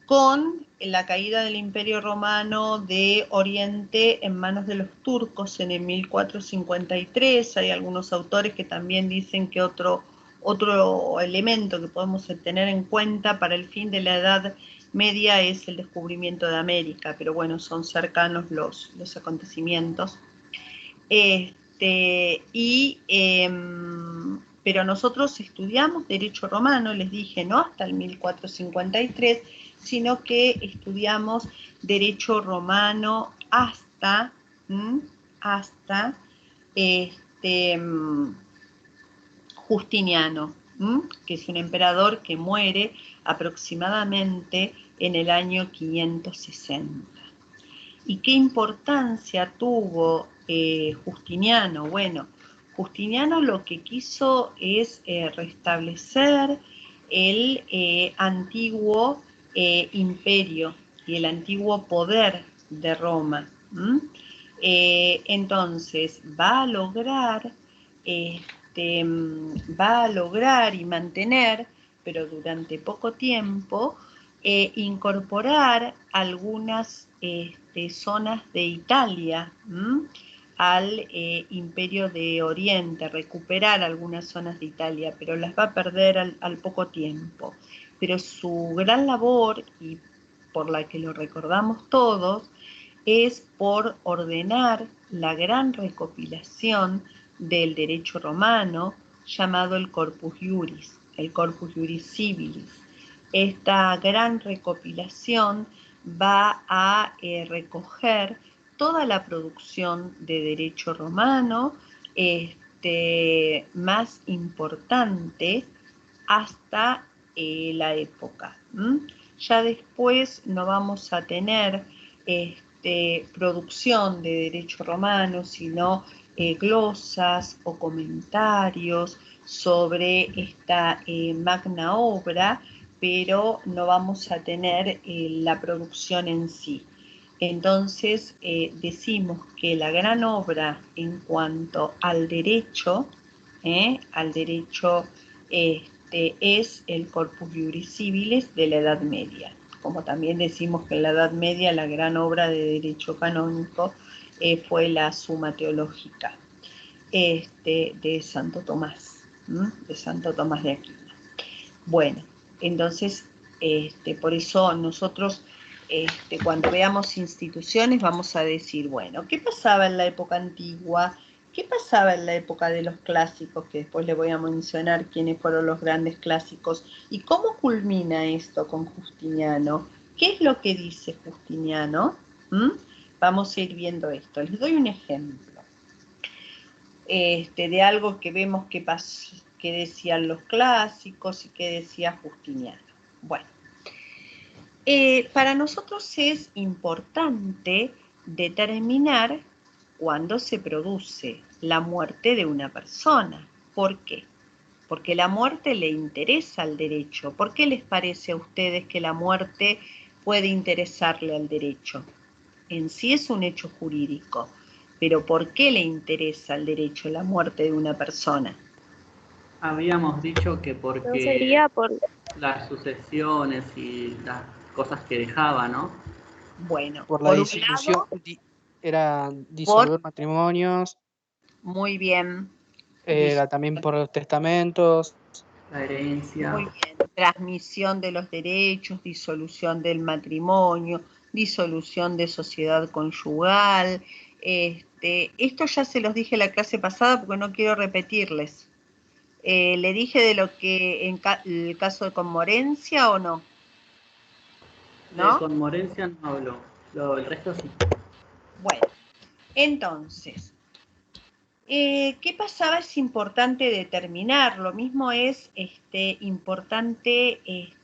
con la caída del Imperio Romano de Oriente en manos de los turcos en el 1453. Hay algunos autores que también dicen que otro elemento que podemos tener en cuenta para el fin de la Edad Media es el descubrimiento de América, pero bueno, son cercanos los pero pero nosotros estudiamos derecho romano, les dije, no hasta el 1453, sino que estudiamos derecho romano hasta Justiniano, que es un emperador que muere aproximadamente en el año 560. ¿Y qué importancia tuvo Justiniano? Bueno, Justiniano lo que quiso es restablecer el antiguo imperio y el antiguo poder de Roma. Entonces va a lograr y mantener, pero durante poco tiempo, incorporar algunas zonas de Italia al Imperio de Oriente, recuperar algunas zonas de Italia, pero las va a perder al poco tiempo. Pero su gran labor, y por la que lo recordamos todos, es por ordenar la gran recopilación del derecho romano llamado el Corpus Juris Civilis. Esta gran recopilación va a recoger toda la producción de derecho romano más importante hasta la época. Ya después no vamos a tener producción de derecho romano, sino glosas o comentarios sobre esta magna obra, pero no vamos a tener la producción en sí. Entonces decimos que la gran obra en cuanto al derecho es el Corpus Juris Civilis de la Edad Media. Como también decimos que en la Edad Media la gran obra de derecho canónico fue la Suma Teológica de Santo Tomás, de Santo Tomás de Aquino. Bueno, entonces por eso nosotros cuando veamos instituciones vamos a decir, bueno, ¿qué pasaba en la época antigua? ¿Qué pasaba en la época de los clásicos? Que después les voy a mencionar quiénes fueron los grandes clásicos. ¿Y cómo culmina esto con Justiniano? ¿Qué es lo que dice Justiniano? Vamos a ir viendo esto. Les doy un ejemplo de algo que vemos que pasó, que decían los clásicos y que decía Justiniano. Bueno, para nosotros es importante determinar cuándo se produce la muerte de una persona. ¿Por qué? Porque la muerte le interesa al derecho. ¿Por qué les parece a ustedes que la muerte puede interesarle al derecho? En sí es un hecho jurídico, pero ¿por qué le interesa al derecho la muerte de una persona? Habíamos dicho que porque ¿No sería por las sucesiones y las cosas que dejaba, ¿no? Bueno, por la disolución, era disolver matrimonios. Muy bien. Era también por los testamentos. La herencia. Muy bien. Transmisión de los derechos, disolución del matrimonio, disolución de sociedad conyugal. Esto ya se los dije la clase pasada porque no quiero repetirles. ¿Le dije de lo que en el caso de conmorencia o no? ¿No? De conmorencia no habló, el resto sí. Bueno, entonces, ¿qué pasaba? Es importante determinar, lo mismo es importante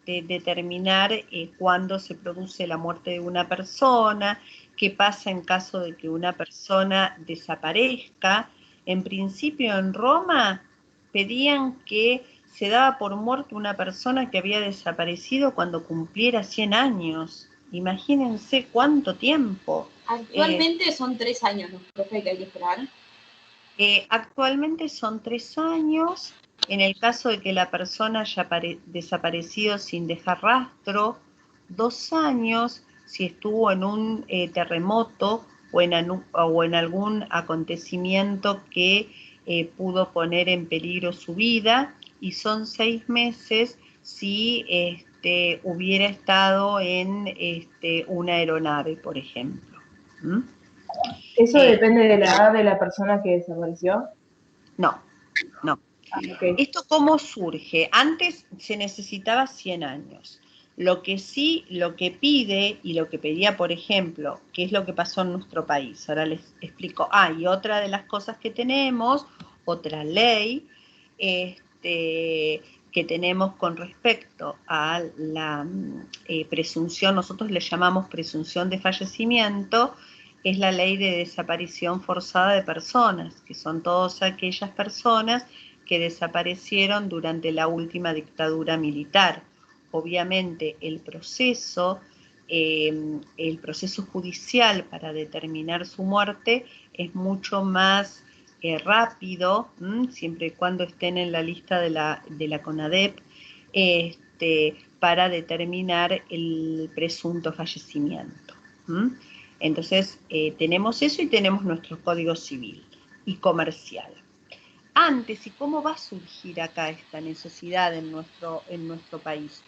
determinar cuándo se produce la muerte de una persona, qué pasa en caso de que una persona desaparezca. En principio en Roma pedían que se daba por muerto una persona que había desaparecido cuando cumpliera 100 años. Imagínense cuánto tiempo. Actualmente son 3 años, ¿no? Profe, que hay que esperar. Actualmente son 3 años. En el caso de que la persona haya desaparecido sin dejar rastro, 2 años si estuvo en un terremoto o en algún acontecimiento que pudo poner en peligro su vida, y son 6 meses si hubiera estado en una aeronave, por ejemplo. ¿Eso depende de la edad de la persona que desapareció? No, no. Okay. ¿Esto cómo surge? Antes se necesitaba 100 años. Lo que pide y lo que pedía, por ejemplo, ¿qué es lo que pasó en nuestro país? Ahora les explico. Y otra de las cosas que tenemos, otra ley, que tenemos con respecto a la presunción, nosotros le llamamos presunción de fallecimiento, es la ley de desaparición forzada de personas, que son todas aquellas personas que desaparecieron durante la última dictadura militar. Obviamente el proceso judicial para determinar su muerte es mucho más rápido, siempre y cuando estén en la lista de la CONADEP, para determinar el presunto fallecimiento. Entonces, tenemos eso y tenemos nuestro Código Civil y Comercial. Antes, ¿y cómo va a surgir acá esta necesidad en nuestro país?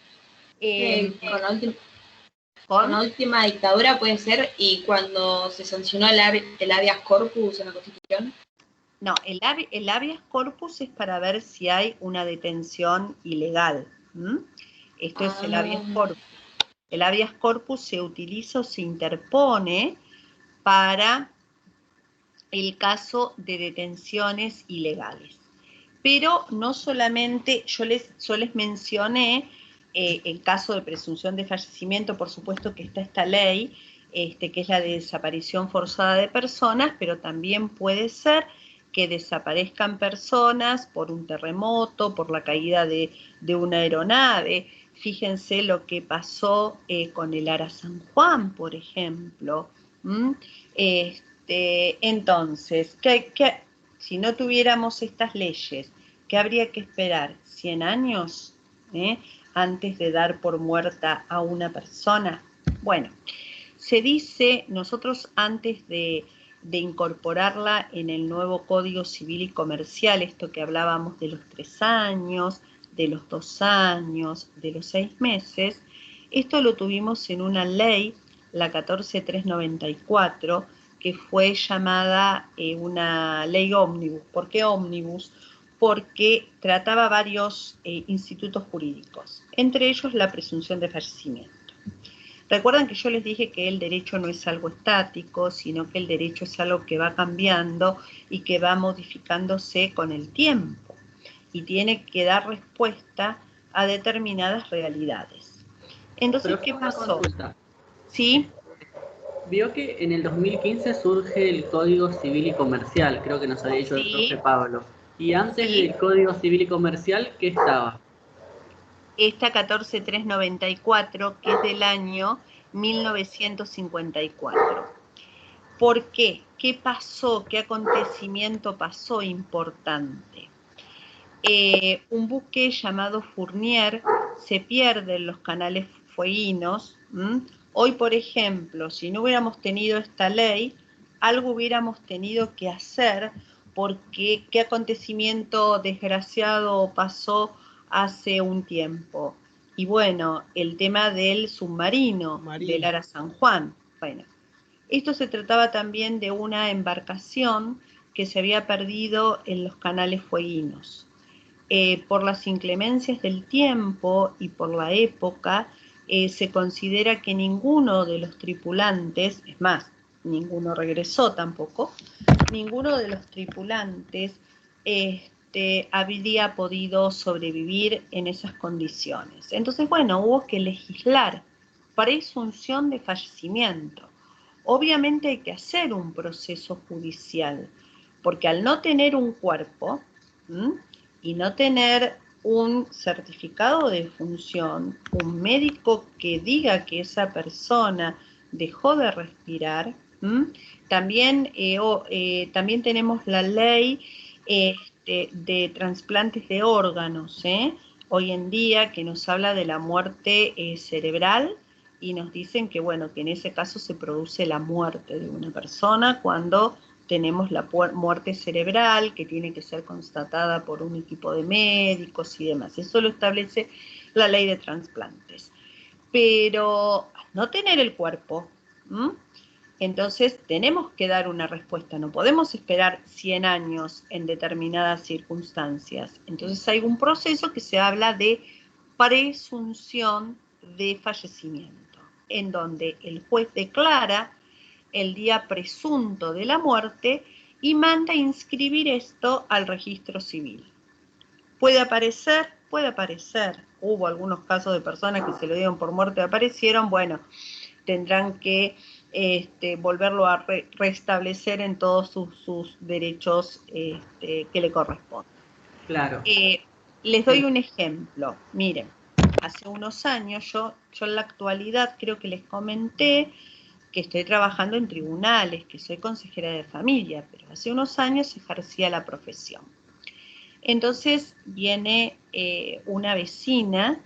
Con la última dictadura puede ser, y cuando se sancionó el habeas corpus en la Constitución. No, el habeas corpus es para ver si hay una detención ilegal. Esto es el habeas corpus. El habeas corpus se utiliza o se interpone para el caso de detenciones ilegales. Pero no solamente, yo les mencioné el caso de presunción de fallecimiento, por supuesto que está esta ley, que es la de desaparición forzada de personas, pero también puede ser que desaparezcan personas por un terremoto, por la caída de una aeronave. Fíjense lo que pasó con el Ara San Juan, por ejemplo. Entonces, si no tuviéramos estas leyes, ¿qué habría que esperar? ¿100 años antes de dar por muerta a una persona? Bueno, se dice, nosotros antes de incorporarla en el nuevo Código Civil y Comercial, esto que hablábamos de los 3 años, de los 2 años, de los 6 meses, esto lo tuvimos en una ley, la 14394, que fue llamada una ley ómnibus. ¿Por qué ómnibus? Porque trataba varios institutos jurídicos, entre ellos la presunción de fallecimiento. Recuerdan que yo les dije que el derecho no es algo estático, sino que el derecho es algo que va cambiando y que va modificándose con el tiempo y tiene que dar respuesta a determinadas realidades. Entonces, ¿qué pasó? ¿Sí? Vio que en el 2015 surge el Código Civil y Comercial, creo que nos había dicho el profe Pablo. Y antes del Código Civil y Comercial, ¿qué estaba? Esta 14394, que es del año 1954. ¿Por qué? ¿Qué pasó? ¿Qué acontecimiento pasó importante? Un buque llamado Fournier se pierde en los canales fueguinos. Hoy, por ejemplo, si no hubiéramos tenido esta ley, algo hubiéramos tenido que hacer, porque ¿qué acontecimiento desgraciado pasó hace un tiempo? Y bueno, el tema del submarino, del Ara San Juan. Bueno, esto se trataba también de una embarcación que se había perdido en los canales fueguinos. Por las inclemencias del tiempo y por la época, se considera que ninguno de los tripulantes, es más, ninguno regresó tampoco, ninguno de los tripulantes habría podido sobrevivir en esas condiciones. Entonces, bueno, hubo que legislar presunción de fallecimiento. Obviamente hay que hacer un proceso judicial, porque al no tener un cuerpo y no tener un certificado de defunción, un médico que diga que esa persona dejó de respirar, también tenemos la ley de trasplantes de órganos, hoy en día, que nos habla de la muerte cerebral, y nos dicen que, bueno, que en ese caso se produce la muerte de una persona cuando tenemos la muerte cerebral, que tiene que ser constatada por un equipo de médicos y demás. Eso lo establece la ley de trasplantes. Pero al no tener el cuerpo, Entonces tenemos que dar una respuesta, no podemos esperar 100 años en determinadas circunstancias. Entonces hay un proceso que se habla de presunción de fallecimiento, en donde el juez declara el día presunto de la muerte y manda inscribir esto al registro civil. Puede aparecer, hubo algunos casos de personas que se lo dieron por muerte y aparecieron, bueno, tendrán que volverlo a restablecer en todos sus derechos que le corresponden. Claro. Les doy un ejemplo. Miren, hace unos años, yo en la actualidad creo que les comenté que estoy trabajando en tribunales, que soy consejera de familia, pero hace unos años ejercía la profesión. Entonces viene una vecina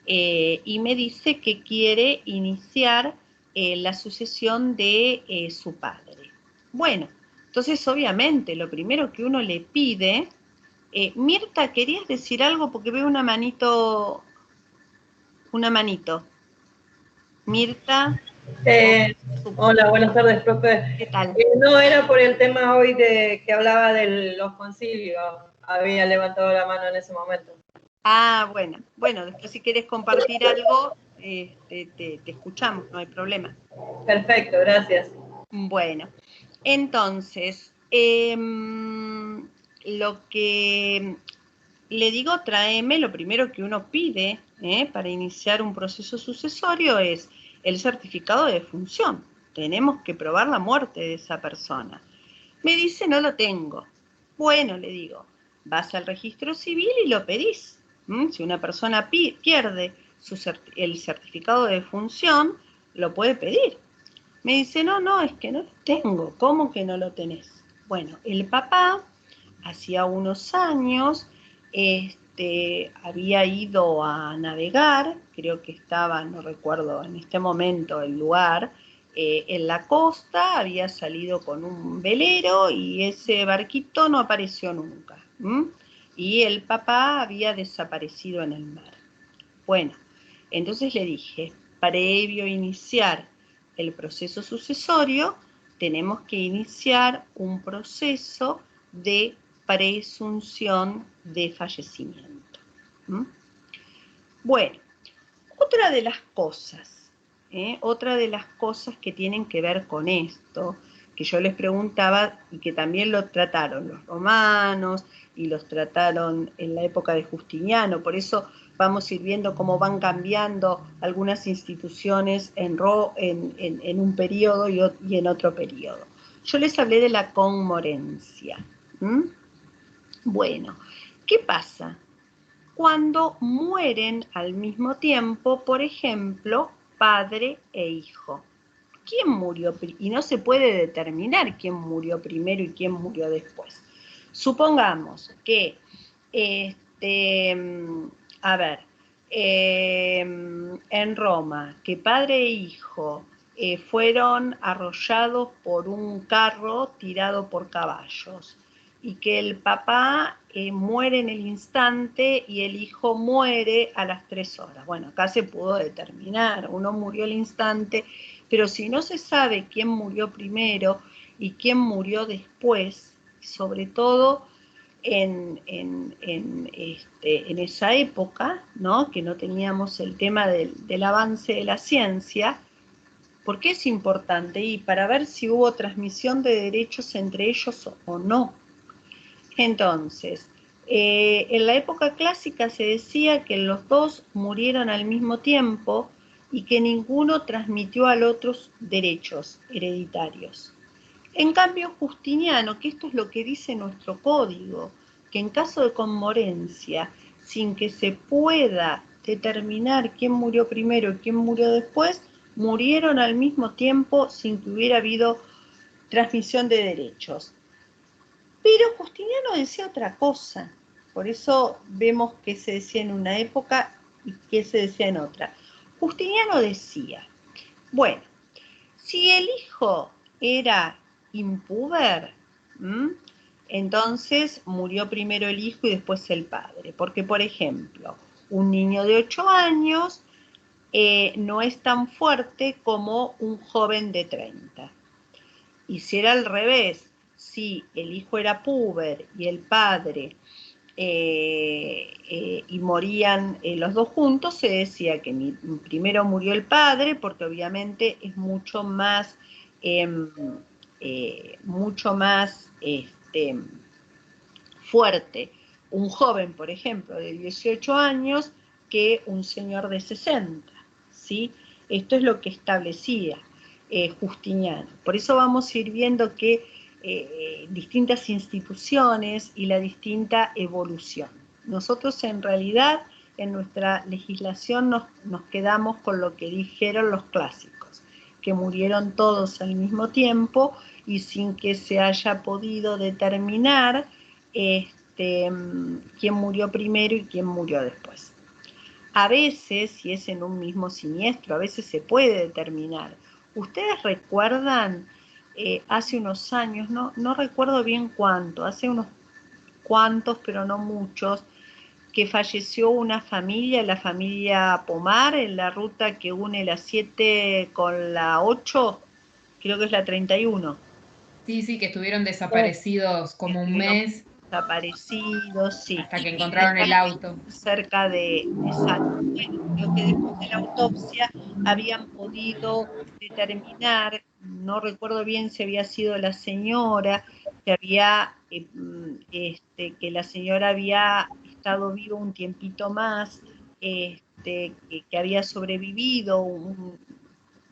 y me dice que quiere iniciar la sucesión de su padre. Bueno, entonces obviamente lo primero que uno le pide, Mirta, ¿querías decir algo? Porque veo una manito. Mirta. Hola, buenas tardes, profe. ¿Qué tal? No, era por el tema hoy de que hablaba de los concilios. Había levantado la mano en ese momento. Ah, bueno, después si quieres compartir algo, te escuchamos, no hay problema. Perfecto, gracias. Bueno, entonces, lo que le digo, tráeme, lo primero que uno pide para iniciar un proceso sucesorio es el certificado de defunción. Tenemos que probar la muerte de esa persona. Me dice, no lo tengo. Bueno, le digo, vas al registro civil y lo pedís. Si una persona pierde el certificado de defunción, lo puede pedir. Me dice, no, es que no lo tengo. ¿Cómo que no lo tenés? Bueno, el papá, hacía unos años, había ido a navegar, creo que estaba, no recuerdo en este momento el lugar, en la costa, había salido con un velero y ese barquito no apareció nunca. Y el papá había desaparecido en el mar. Bueno, entonces le dije, previo a iniciar el proceso sucesorio, tenemos que iniciar un proceso de presunción de fallecimiento. Bueno, otra de las cosas que tienen que ver con esto, que yo les preguntaba y que también lo trataron los romanos y los trataron en la época de Justiniano, por eso vamos a ir viendo cómo van cambiando algunas instituciones en un periodo y en otro periodo. Yo les hablé de la conmorencia. Bueno, ¿qué pasa? Cuando mueren al mismo tiempo, por ejemplo, padre e hijo. ¿Quién murió? Y no se puede determinar quién murió primero y quién murió después. Supongamos que, en Roma, que padre e hijo fueron arrollados por un carro tirado por caballos y que el papá muere en el instante y el hijo muere a las 3 horas. Bueno, acá se pudo determinar, uno murió al instante, pero si no se sabe quién murió primero y quién murió después, sobre todo en esa época, ¿no? Que no teníamos el tema del avance de la ciencia, ¿por qué es importante? Y para ver si hubo transmisión de derechos entre ellos o no. Entonces, en la época clásica se decía que los dos murieron al mismo tiempo y que ninguno transmitió al otro derechos hereditarios. En cambio, Justiniano, que esto es lo que dice nuestro código, que en caso de conmorencia, sin que se pueda determinar quién murió primero y quién murió después, murieron al mismo tiempo sin que hubiera habido transmisión de derechos. Pero Justiniano decía otra cosa, por eso vemos que se decía en una época y que se decía en otra. Justiniano decía, bueno, si el hijo era impúber, entonces murió primero el hijo y después el padre, porque por ejemplo, un niño de 8 años no es tan fuerte como un joven de 30. Y si era al revés, si el hijo era puber y el padre y morían los dos juntos, se decía que primero murió el padre, porque obviamente es mucho más fuerte un joven, por ejemplo, de 18 años que un señor de 60, ¿sí? Esto es lo que establecía Justiniano. Por eso vamos a ir viendo que distintas instituciones y la distinta evolución. Nosotros en realidad en nuestra legislación nos quedamos con lo que dijeron los clásicos, que murieron todos al mismo tiempo y sin que se haya podido determinar quién murió primero y quién murió después. A veces, si es en un mismo siniestro, a veces se puede determinar. ¿Ustedes recuerdan hace unos años, no recuerdo bien cuánto, hace unos cuantos, pero no muchos, que falleció una familia, la familia Pomar, en la ruta que une la 7 con la 8, creo que es la 31. Sí, que estuvieron desaparecidos como un mes. Desaparecidos, sí. Hasta que encontraron el auto. Cerca de Salto. Creo que después de la autopsia habían podido determinar, no recuerdo bien si había sido la señora, que la señora había estado viva un tiempito más, que había sobrevivido,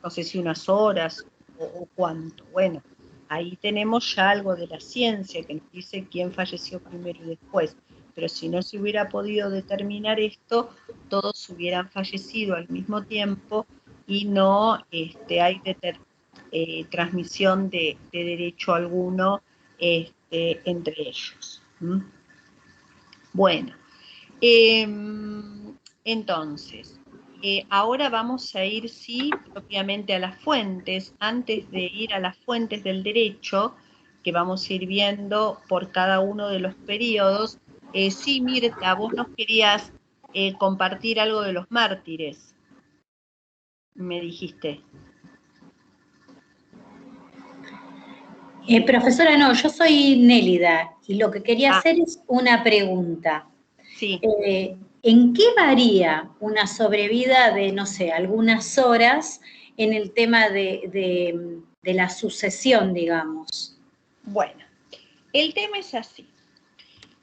no sé si unas horas o cuánto. Bueno, ahí tenemos ya algo de la ciencia que nos dice quién falleció primero y después. Pero si no se hubiera podido determinar esto, todos hubieran fallecido al mismo tiempo y no hay transmisión de derecho alguno entre ellos. Bueno, entonces, ahora vamos a ir, sí, propiamente a las fuentes. Antes de ir a las fuentes del derecho, que vamos a ir viendo por cada uno de los periodos, sí, Mirta, vos nos querías compartir algo de los mártires, me dijiste. Profesora, no, yo soy Nélida y lo que quería hacer es una pregunta. Sí. ¿En qué varía una sobrevida de, no sé, algunas horas en el tema de la sucesión, digamos? Bueno, el tema es así.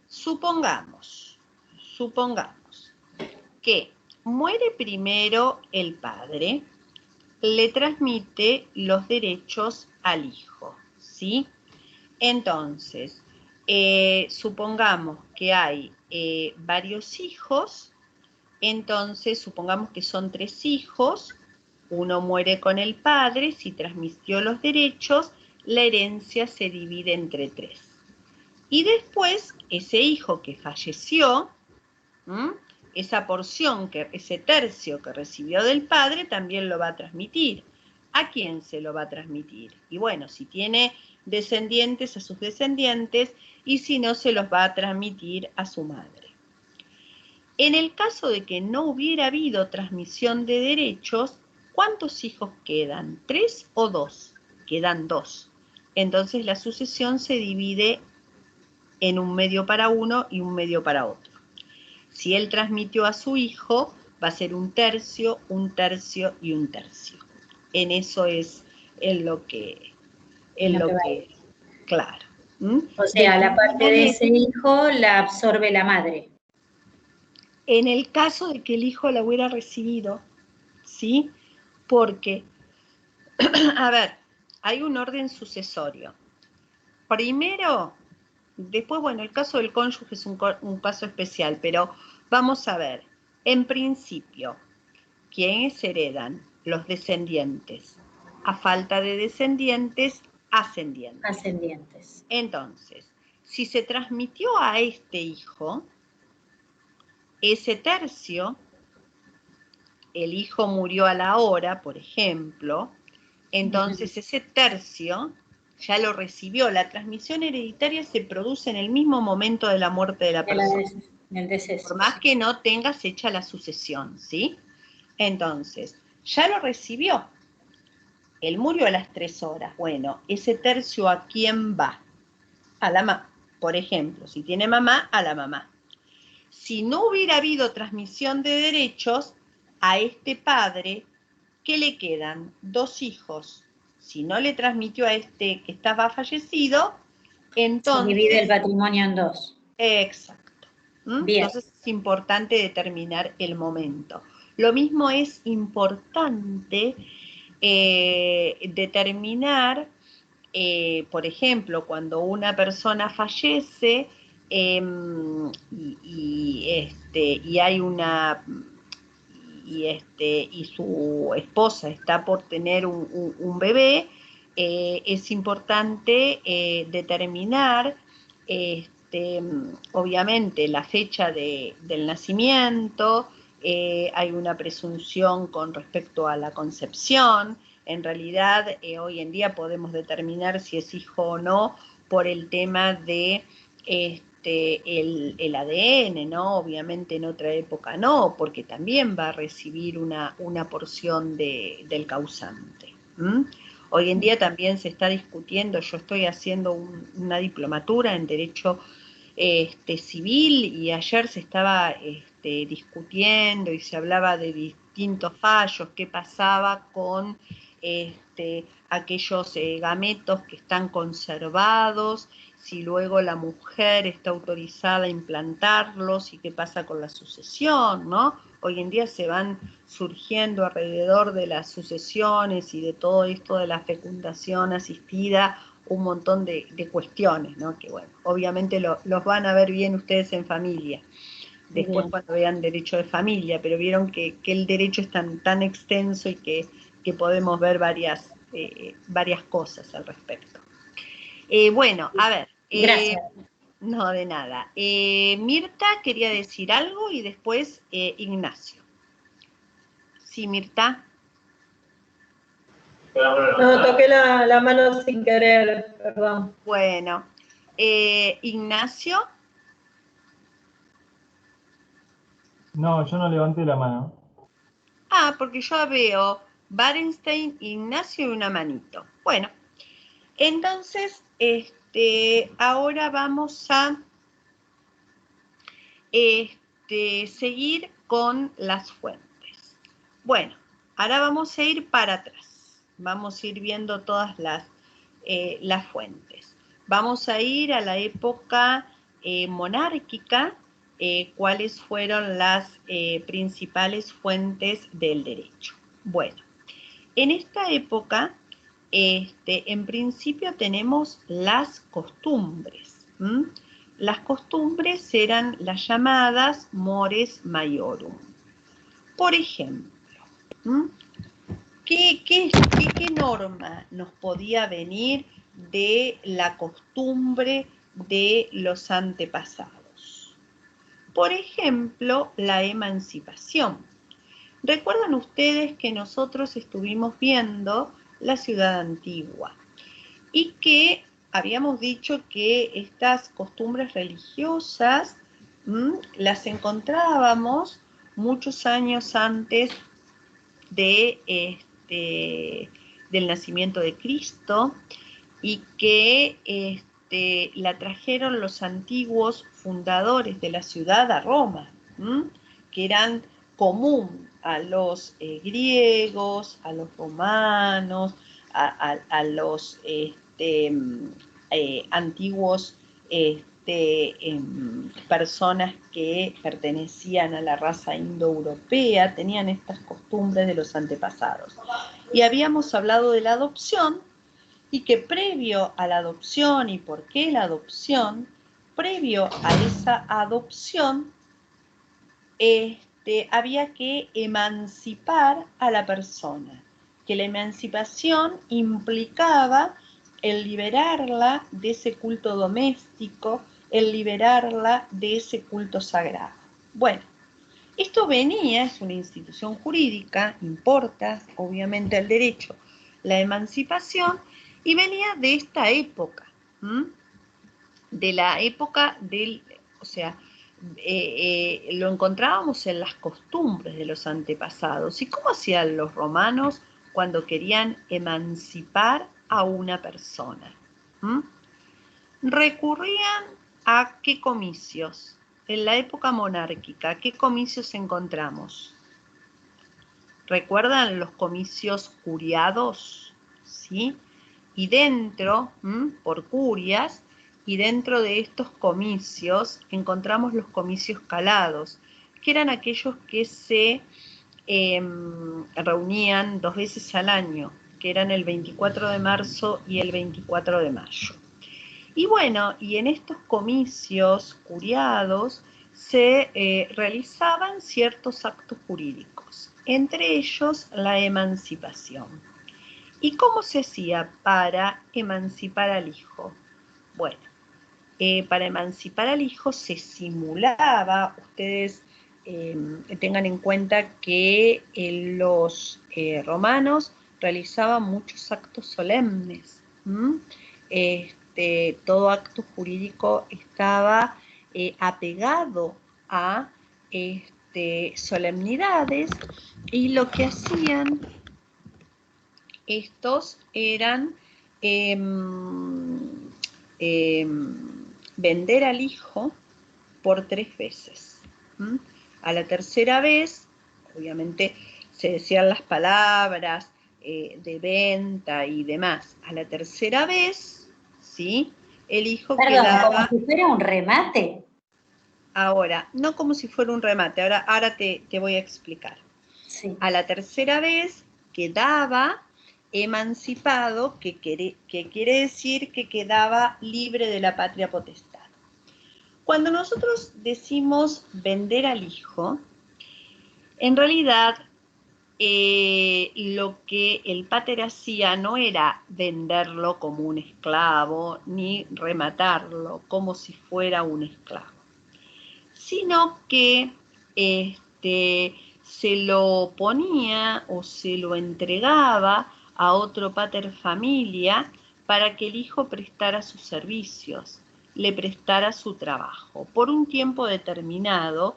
Supongamos que muere primero el padre, le transmite los derechos al hijo, ¿sí? Entonces, supongamos que hay varios hijos, entonces supongamos que son 3 hijos, uno muere con el padre, si transmitió los derechos, la herencia se divide entre 3. Y después, ese hijo que falleció, esa porción, ese tercio que recibió del padre, también lo va a transmitir. ¿A quién se lo va a transmitir? Y bueno, si tiene descendientes, a sus descendientes, y si no, se los va a transmitir a su madre. En el caso de que no hubiera habido transmisión de derechos, ¿cuántos hijos quedan? ¿3 o 2? Quedan 2. Entonces la sucesión se divide en un medio para uno y un medio para otro. Si él transmitió a su hijo, va a ser un tercio y un tercio. En eso es en lo que claro. O sea, la parte de ese hijo la absorbe la madre. En el caso de que el hijo la hubiera recibido, ¿sí? Porque, a ver, hay un orden sucesorio. Primero, después, bueno, el caso del cónyuge es un caso especial, pero vamos a ver, en principio, ¿quiénes heredan? Los descendientes. A falta de descendientes, ascendientes. Ascendientes. Entonces, si se transmitió a este hijo, ese tercio, el hijo murió a la hora, por ejemplo, entonces ese tercio ya lo recibió. La transmisión hereditaria se produce en el mismo momento de la muerte de la persona. El deceso. Por más que no tengas hecha la sucesión, ¿sí? Entonces, ya lo recibió. él murió a las 3 horas. Bueno, ese tercio ¿a quién va? A la mamá. Por ejemplo, si tiene mamá, a la mamá. Si no hubiera habido transmisión de derechos, a este padre, ¿qué le quedan? 2 hijos. Si no le transmitió a este que estaba fallecido, entonces... Se divide el patrimonio en 2. Exacto. Bien. Entonces es importante determinar el momento. Lo mismo es importante determinar, por ejemplo, cuando una persona fallece y hay una... y su esposa está por tener un bebé, es importante determinar obviamente la fecha del nacimiento, hay una presunción con respecto a la concepción. En realidad hoy en día podemos determinar si es hijo o no por el tema de el ADN, ¿no? Obviamente en otra época no, porque también va a recibir una porción del causante. Hoy en día también se está discutiendo, yo estoy haciendo una diplomatura en Derecho Civil y ayer se estaba discutiendo y se hablaba de distintos fallos, qué pasaba con aquellos gametos que están conservados, si luego la mujer está autorizada a implantarlos y qué pasa con la sucesión, ¿no? Hoy en día se van surgiendo alrededor de las sucesiones y de todo esto de la fecundación asistida un montón de cuestiones, ¿no? Que bueno, obviamente los van a ver bien ustedes en familia, después cuando vean derecho de familia, pero vieron que el derecho es tan extenso y que podemos ver varias cosas al respecto. Bueno, a ver. Gracias. No, de nada. Mirta quería decir algo y después Ignacio. Sí, Mirta. No, toqué la mano sin querer, perdón. Bueno, Ignacio. No, yo no levanté la mano. Ah, porque yo veo Barenstein, Ignacio y una manito. Bueno, entonces, ahora vamos a seguir con las fuentes. Bueno, ahora vamos a ir para atrás. Vamos a ir viendo todas las fuentes. Vamos a ir a la época monárquica, cuáles fueron las principales fuentes del derecho. Bueno, en esta época, en principio tenemos las costumbres. Las costumbres eran las llamadas mores maiorum. Por ejemplo, ¿qué norma nos podía venir de la costumbre de los antepasados? Por ejemplo, la emancipación. Recuerdan ustedes que nosotros estuvimos viendo la ciudad antigua y que habíamos dicho que estas costumbres religiosas las encontrábamos muchos años antes del nacimiento de Cristo y que la trajeron los antiguos fundadores de la ciudad a Roma, que eran común a los griegos, a los romanos, a los antiguos personas que pertenecían a la raza indoeuropea, tenían estas costumbres de los antepasados. Y habíamos hablado de la adopción y que previo a la adopción, ¿y por qué la adopción? Previo a esa adopción, había que emancipar a la persona, que la emancipación implicaba el liberarla de ese culto doméstico, el liberarla de ese culto sagrado. Bueno, esto venía, es una institución jurídica, importa obviamente al derecho la emancipación, y venía de esta época, de la época del, o sea, lo encontrábamos en las costumbres de los antepasados. ¿Y cómo hacían los romanos cuando querían emancipar a una persona. Recurrían a qué comicios. En la época monárquica, ¿qué comicios encontramos? ¿Recuerdan los comicios curiados? ¿Sí? Y dentro, por curias, y dentro de estos comicios encontramos los comicios calados, que eran aquellos que se reunían 2 veces al año, que eran el 24 de marzo y el 24 de mayo. Y bueno, y en estos comicios curiados se realizaban ciertos actos jurídicos, entre ellos la emancipación. ¿Y cómo se hacía para emancipar al hijo? Bueno, para emancipar al hijo se simulaba, ustedes tengan en cuenta que los romanos realizaban muchos actos solemnes. Todo acto jurídico estaba apegado a solemnidades, y lo que hacían estos eran vender al hijo por 3 veces. A la tercera vez, obviamente, se decían las palabras de venta y demás. A la tercera vez, ¿sí? El hijo quedaba... ¿Como si fuera un remate? Ahora, no como si fuera un remate, ahora te voy a explicar. Sí. A la tercera vez quedaba emancipado, que quiere decir que quedaba libre de la patria potestad. Cuando nosotros decimos vender al hijo, en realidad lo que el pater hacía no era venderlo como un esclavo, ni rematarlo como si fuera un esclavo, sino que se lo ponía o se lo entregaba a otro pater familia para que el hijo prestara sus servicios, le prestara su trabajo por un tiempo determinado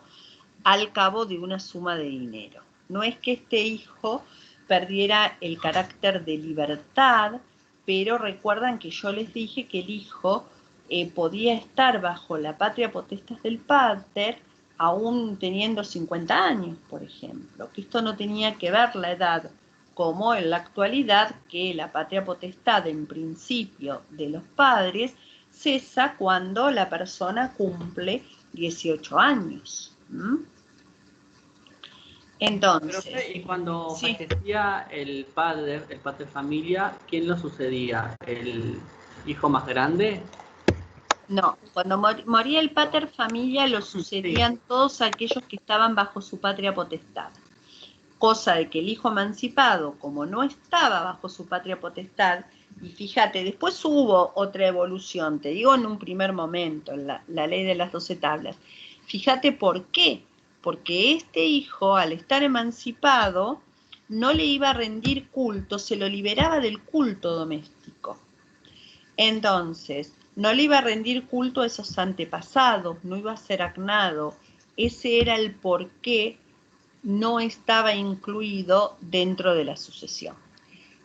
al cabo de una suma de dinero. No es que este hijo perdiera el carácter de libertad, pero recuerdan que yo les dije que el hijo podía estar bajo la patria potestad del pater aún teniendo 50 años, por ejemplo, que esto no tenía que ver la edad, como en la actualidad, que la patria potestad en principio de los padres cesa cuando la persona cumple 18 años. Entonces, profe, y cuando fallecía el pater familia, ¿quién lo sucedía? ¿El hijo más grande? No, cuando moría el pater familia lo sucedían todos aquellos que estaban bajo su patria potestad. Cosa de que el hijo emancipado, como no estaba bajo su patria potestad, y fíjate, después hubo otra evolución, te digo en un primer momento, en la ley de las 12 tablas. Fíjate por qué. Porque este hijo, al estar emancipado, no le iba a rendir culto, se lo liberaba del culto doméstico. Entonces, no le iba a rendir culto a esos antepasados, no iba a ser agnado. Ese era el por qué no estaba incluido dentro de la sucesión.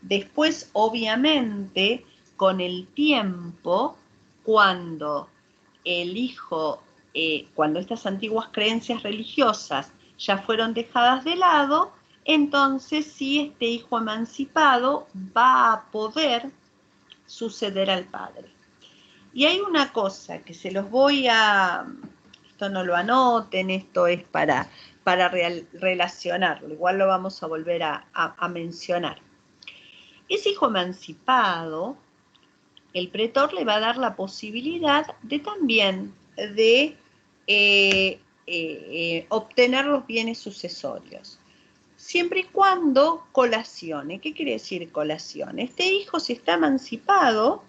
Después, obviamente, con el tiempo, cuando el hijo, cuando estas antiguas creencias religiosas ya fueron dejadas de lado, entonces sí este hijo emancipado va a poder suceder al padre. Y hay una cosa que se los voy a... Esto no lo anoten, esto es para relacionarlo, igual lo vamos a volver a mencionar. Ese hijo emancipado, el pretor le va a dar la posibilidad de también de obtener los bienes sucesorios, siempre y cuando colacione. ¿Qué quiere decir colacione? Este hijo, si está emancipado,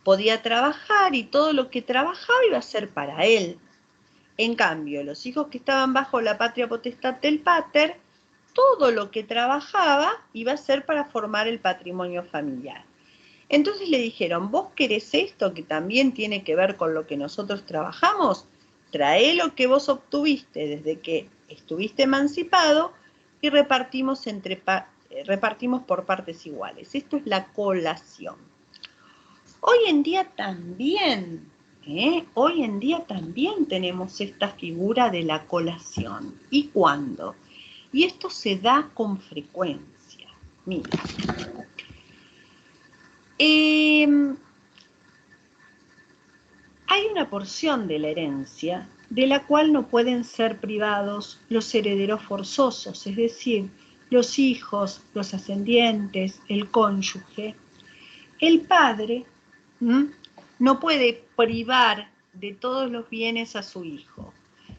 podía trabajar y todo lo que trabajaba iba a ser para él. En cambio, los hijos que estaban bajo la patria potestad del pater, todo lo que trabajaba iba a ser para formar el patrimonio familiar. Entonces le dijeron, ¿vos querés esto que también tiene que ver con lo que nosotros trabajamos? Traé lo que vos obtuviste desde que estuviste emancipado y repartimos entre repartimos por partes iguales. Esto es la colación. Hoy en día también tenemos esta figura de la colación. ¿Y cuándo? Y esto se da con frecuencia. Mira. Hay una porción de la herencia de la cual no pueden ser privados los herederos forzosos, es decir, los hijos, los ascendientes, el cónyuge. El padre no puede privar de todos los bienes a su hijo,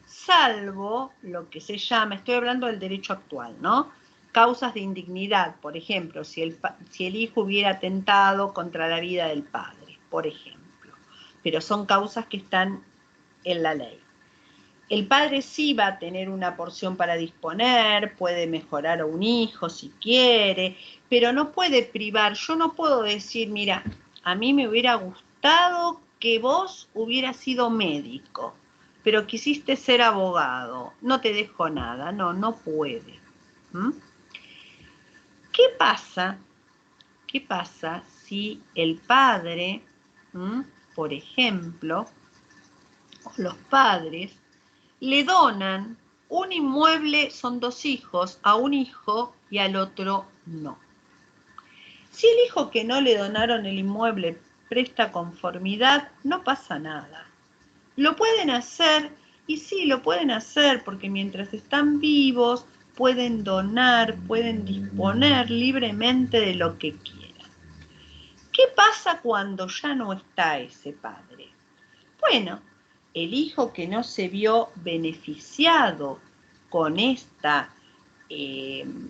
salvo lo que se llama, estoy hablando del derecho actual, ¿no? Causas de indignidad, por ejemplo, si el hijo hubiera atentado contra la vida del padre, por ejemplo. Pero son causas que están en la ley. El padre sí va a tener una porción para disponer, puede mejorar a un hijo si quiere, pero no puede privar. Yo no puedo decir, mira, a mí me hubiera gustado que vos hubieras sido médico, pero quisiste ser abogado, no te dejo nada. No puede. ¿Qué pasa si el padre, por ejemplo, los padres le donan un inmueble, son dos hijos, a un hijo y al otro no? Si el hijo que no le donaron el inmueble presta conformidad, no pasa nada. Lo pueden hacer, y sí, lo pueden hacer porque mientras están vivos pueden donar, pueden disponer libremente de lo que quieran. ¿Qué pasa cuando ya no está ese padre? Bueno, el hijo que no se vio beneficiado con esta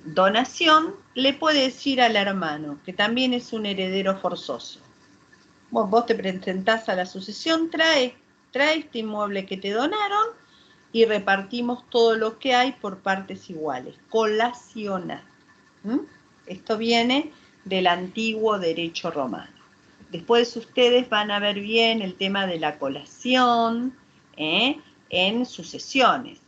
donación le puede decir al hermano, que también es un heredero forzoso: vos te presentás a la sucesión, trae este inmueble que te donaron y repartimos todo lo que hay por partes iguales. Colacionar. Esto viene del antiguo derecho romano. Después ustedes van a ver bien el tema de la colación en sucesiones.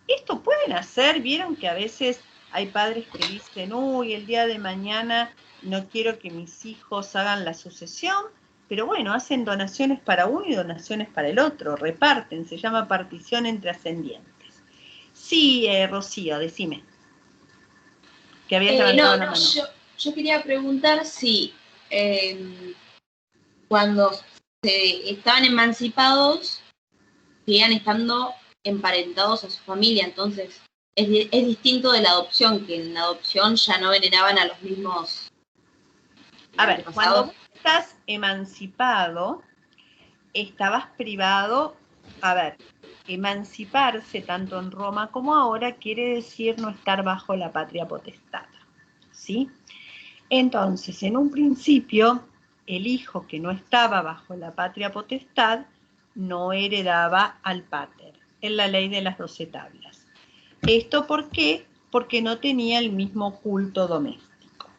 Esto pueden hacer, vieron que a veces hay padres que dicen, uy, el día de mañana no quiero que mis hijos hagan la sucesión, pero bueno, hacen donaciones para uno y donaciones para el otro, reparten, se llama partición entre ascendientes. Sí, Rocío, decime. Que habías levantado la mano. Yo quería preguntar si cuando estaban emancipados, seguían estando emparentados a su familia, entonces es distinto de la adopción, que en la adopción ya no veneraban a los mismos. A ver, cuando vos estás emancipado, estabas privado. A ver, emanciparse tanto en Roma como ahora quiere decir no estar bajo la patria potestad, ¿sí? Entonces, en un principio, el hijo que no estaba bajo la patria potestad no heredaba al pater, en la ley de las 12 tablas. ¿Esto por qué? Porque no tenía el mismo culto doméstico.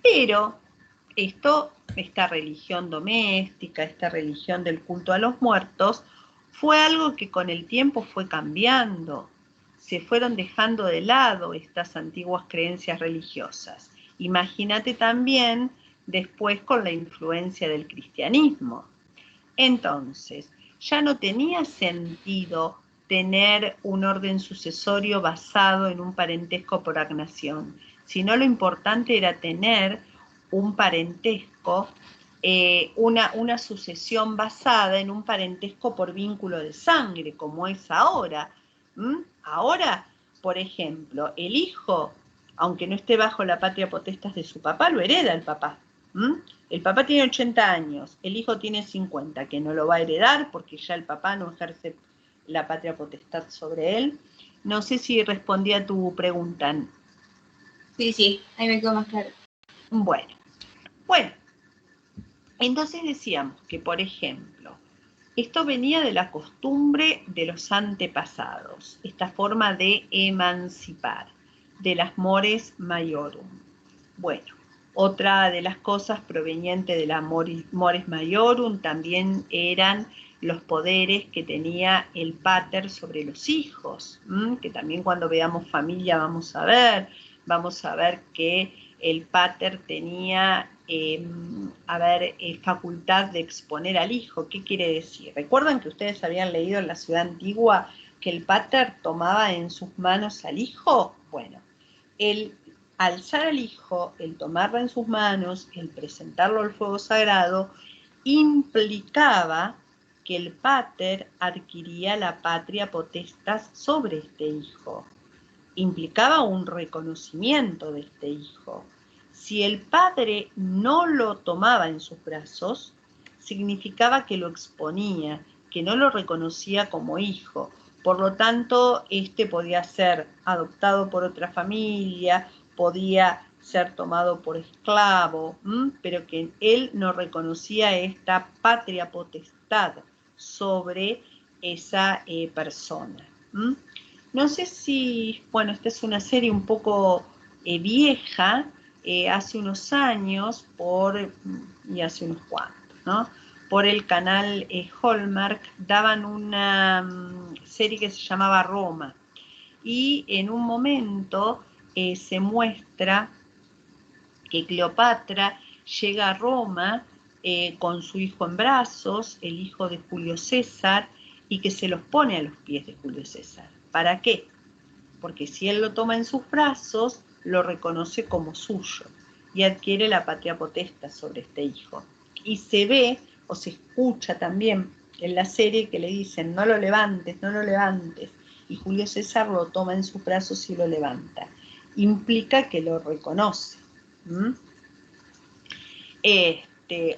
Pero esta religión doméstica, esta religión del culto a los muertos, fue algo que con el tiempo fue cambiando. Se fueron dejando de lado estas antiguas creencias religiosas. Imagínate también después con la influencia del cristianismo. Entonces, ya no tenía sentido tener un orden sucesorio basado en un parentesco por agnación, sino lo importante era tener un parentesco, una sucesión basada en un parentesco por vínculo de sangre, como es ahora. Ahora, por ejemplo, el hijo, aunque no esté bajo la patria potestad de su papá, lo hereda el papá. El papá tiene 80 años, el hijo tiene 50, que no lo va a heredar porque ya el papá no ejerce la patria potestad sobre él. No sé si respondí a tu pregunta. Sí, ahí me quedó más claro. Bueno, entonces decíamos que, por ejemplo, esto venía de la costumbre de los antepasados, esta forma de emancipar, de las mores maiorum. Bueno, otra de las cosas provenientes de la mores maiorum también eran los poderes que tenía el pater sobre los hijos, que también cuando veamos familia vamos a ver, vamos a ver que el pater tenía, facultad de exponer al hijo. ¿Qué quiere decir? ¿Recuerdan que ustedes habían leído en la Ciudad Antigua que el pater tomaba en sus manos al hijo? Bueno, el alzar al hijo, el tomarlo en sus manos, el presentarlo al fuego sagrado, implicaba que el pater adquiría la patria potestas sobre este hijo. Implicaba un reconocimiento de este hijo. Si el padre no lo tomaba en sus brazos, significaba que lo exponía, que no lo reconocía como hijo. Por lo tanto, este podía ser adoptado por otra familia, podía ser tomado por esclavo, pero que él no reconocía esta patria potestad sobre esa persona. No sé si, bueno, esta es una serie un poco vieja, hace unos años, y hace unos cuantos, ¿no? Por el canal Hallmark daban una serie que se llamaba Roma, y en un momento se muestra que Cleopatra llega a Roma con su hijo en brazos, el hijo de Julio César, y que se los pone a los pies de Julio César. ¿Para qué? Porque si él lo toma en sus brazos, lo reconoce como suyo y adquiere la patria potestad sobre este hijo. Y se ve o se escucha también en la serie que le dicen, no lo levantes, no lo levantes. Y Julio César lo toma en sus brazos y lo levanta. Implica que lo reconoce.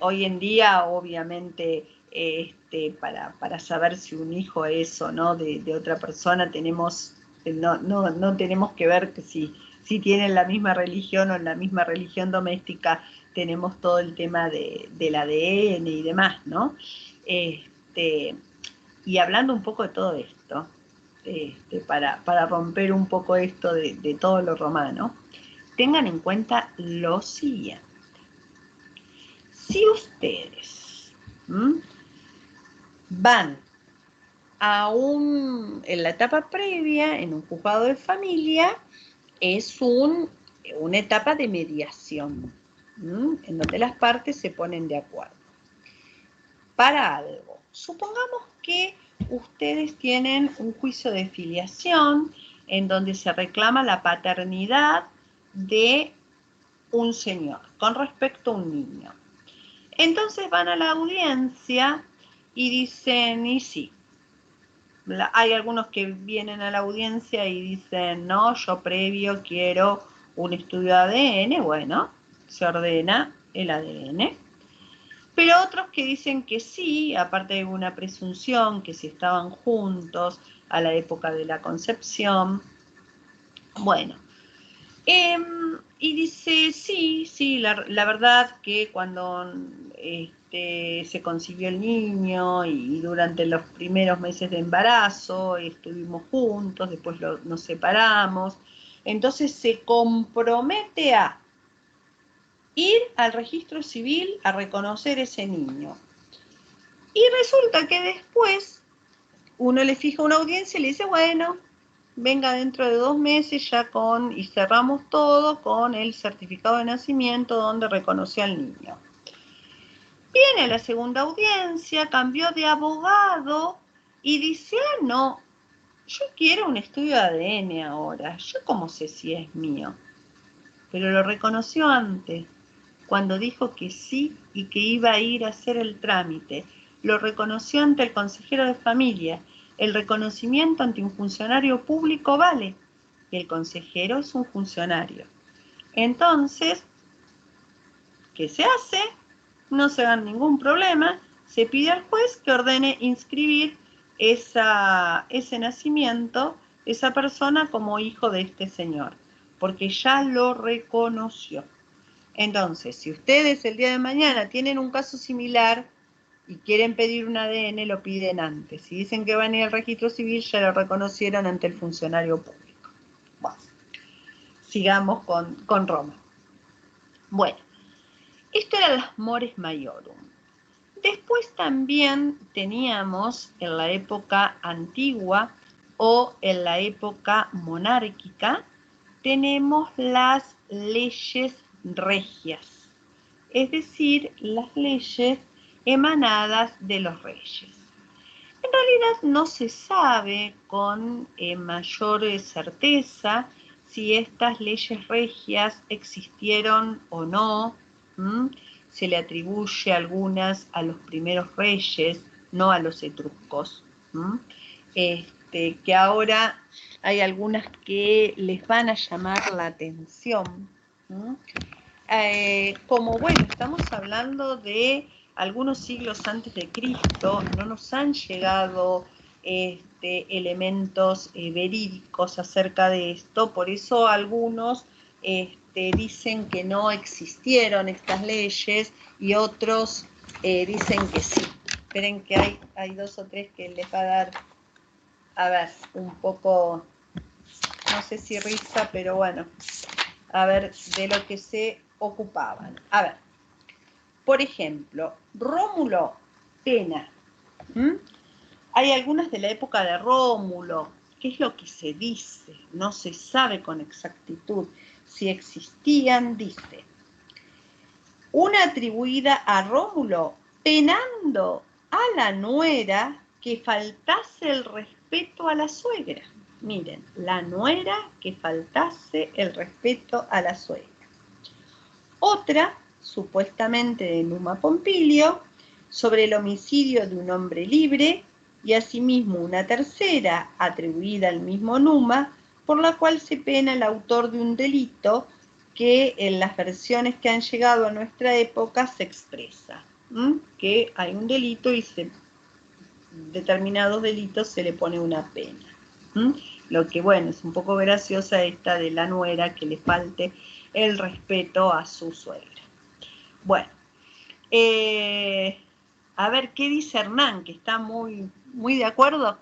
Hoy en día, obviamente, para saber si un hijo es o no de otra persona, no tenemos que ver que si tienen la misma religión o en la misma religión doméstica, tenemos todo el tema del ADN y demás, ¿no? Y hablando un poco de todo esto, para romper un poco esto de todo lo romano, tengan en cuenta lo siguiente. Si ustedes van en la etapa previa, en un juzgado de familia, es una etapa de mediación, en donde las partes se ponen de acuerdo para algo. Supongamos que ustedes tienen un juicio de filiación en donde se reclama la paternidad de un señor con respecto a un niño. Entonces van a la audiencia y dicen, y sí, hay algunos que vienen a la audiencia y dicen, no, yo previo quiero un estudio de ADN, bueno, se ordena el ADN. Pero otros que dicen que sí, aparte de una presunción, que si estaban juntos a la época de la concepción, bueno. Y dice, sí, la verdad que cuando se concibió el niño y durante los primeros meses de embarazo estuvimos juntos, después nos separamos, entonces se compromete a ir al registro civil a reconocer ese niño. Y resulta que después uno le fija una audiencia y le dice, bueno, venga dentro de 2 meses ya y cerramos todo con el certificado de nacimiento donde reconoció al niño. Viene a la segunda audiencia, cambió de abogado y dice, no, yo quiero un estudio de ADN ahora, yo cómo sé si es mío. Pero lo reconoció antes, cuando dijo que sí y que iba a ir a hacer el trámite. Lo reconoció ante el consejero de familia. El reconocimiento ante un funcionario público vale. Y el consejero es un funcionario. Entonces, ¿qué se hace? No se da ningún problema. Se pide al juez que ordene inscribir ese nacimiento, esa persona como hijo de este señor, porque ya lo reconoció. Entonces, si ustedes el día de mañana tienen un caso similar y quieren pedir un ADN, lo piden antes. Si dicen que van a ir al registro civil, ya lo reconocieron ante el funcionario público. Bueno, sigamos con Roma. Bueno, esto era las mores maiorum. Después también teníamos en la época antigua o en la época monárquica, tenemos las leyes regias, es decir, las leyes emanadas de los reyes. En realidad no se sabe con mayor certeza si estas leyes regias existieron o no. Se le atribuye algunas a los primeros reyes, no a los etruscos. Que ahora hay algunas que les van a llamar la atención. Como bueno, estamos hablando de algunos siglos antes de Cristo, no nos han llegado elementos verídicos acerca de esto, por eso algunos dicen que no existieron estas leyes y otros dicen que sí. Esperen que hay dos o tres que les va a dar, a ver, un poco, no sé si risa, pero bueno, a ver, de lo que se ocupaban. A ver, por ejemplo, Rómulo Pena. Hay algunas de la época de Rómulo. ¿Qué es lo que se dice? No se sabe con exactitud. Si existían, dice. Una atribuida a Rómulo, penando a la nuera que faltase el respeto a la suegra. Miren, la nuera que faltase el respeto a la suegra. Otra, supuestamente de Numa Pompilio, sobre el homicidio de un hombre libre, y asimismo una tercera, atribuida al mismo Numa, por la cual se pena el autor de un delito que en las versiones que han llegado a nuestra época se expresa, que hay un delito y determinados delitos se le pone una pena. Lo que, bueno, es un poco graciosa esta de la nuera que le falte el respeto a su suegra. Bueno, a ver, ¿qué dice Hernán? Que está muy de acuerdo.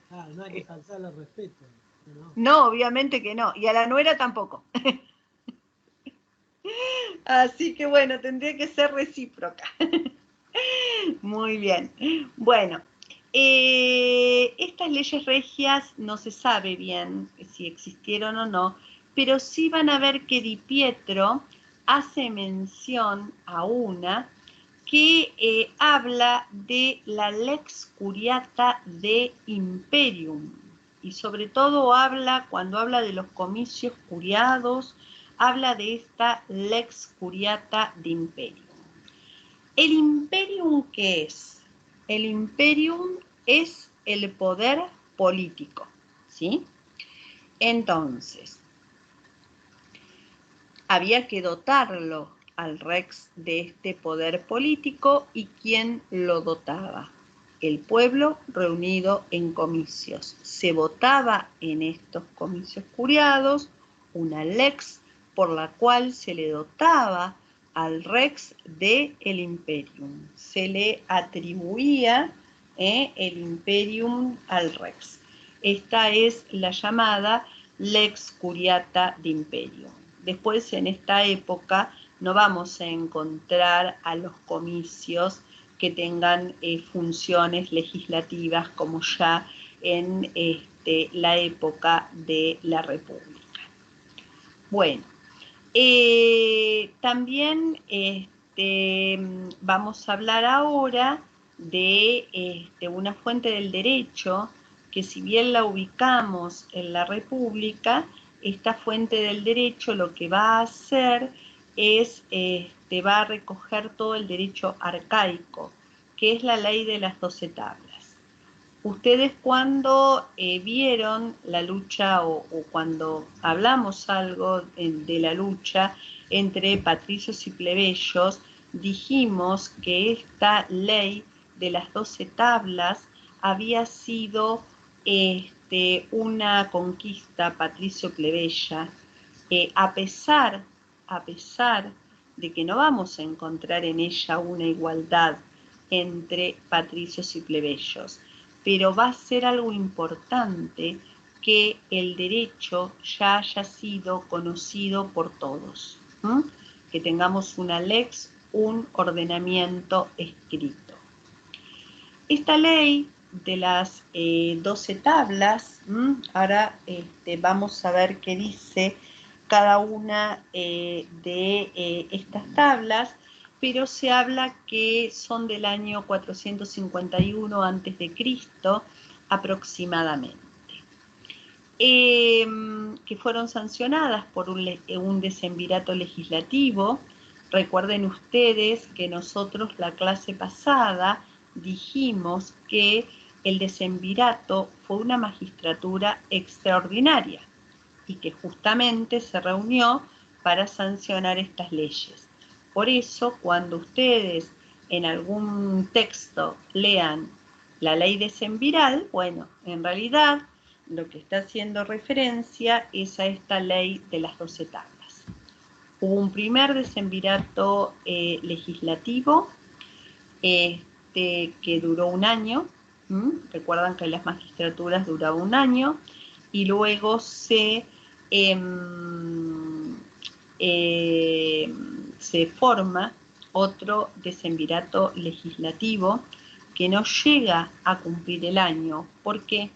No hay que faltarle el respeto. No, obviamente que no. Y a la nuera tampoco. Así que bueno, tendría que ser recíproca. Muy bien. Bueno, estas leyes regias no se sabe bien si existieron o no, pero sí van a ver que Di Pietro hace mención a una que habla de la lex curiata de imperium, y sobre todo cuando habla de los comicios curiados, habla de esta lex curiata de imperium. ¿El imperium qué es? El imperium es el poder político, ¿sí? Entonces, había que dotarlo al rex de este poder político, y ¿quién lo dotaba? El pueblo reunido en comicios. Se votaba en estos comicios curiados una lex por la cual se le dotaba al rex del imperium. Se le atribuía el imperium al rex. Esta es la llamada lex curiata de imperium. Después, en esta época, no vamos a encontrar a los comicios que tengan funciones legislativas como ya en la época de la República. Bueno, también vamos a hablar ahora de una fuente del derecho que, si bien la ubicamos en la República, esta fuente del derecho lo que va a hacer es, va a recoger todo el derecho arcaico, que es la ley de las 12 tablas. Ustedes cuando vieron la lucha o cuando hablamos algo de la lucha entre patricios y plebeyos, dijimos que esta ley de las 12 tablas había sido una conquista patricio-plebeya, a pesar de que no vamos a encontrar en ella una igualdad entre patricios y plebeyos, pero va a ser algo importante que el derecho ya haya sido conocido por todos, que tengamos una lex, un ordenamiento escrito. Esta ley de las 12 tablas Ahora vamos a ver qué dice cada una de estas tablas, pero se habla que son del año 451 a.C. aproximadamente, que fueron sancionadas por un decemvirato legislativo. Recuerden ustedes que nosotros la clase pasada dijimos que el decemvirato fue una magistratura extraordinaria y que justamente se reunió para sancionar estas leyes. Por eso, cuando ustedes en algún texto lean la ley decemviral, bueno, en realidad lo que está haciendo referencia es a esta ley de las 12 tablas. Hubo un primer decemvirato legislativo que duró un año. Recuerdan que las magistraturas duraban un año, y luego se forma otro decemvirato legislativo que no llega a cumplir el año. ¿Por qué?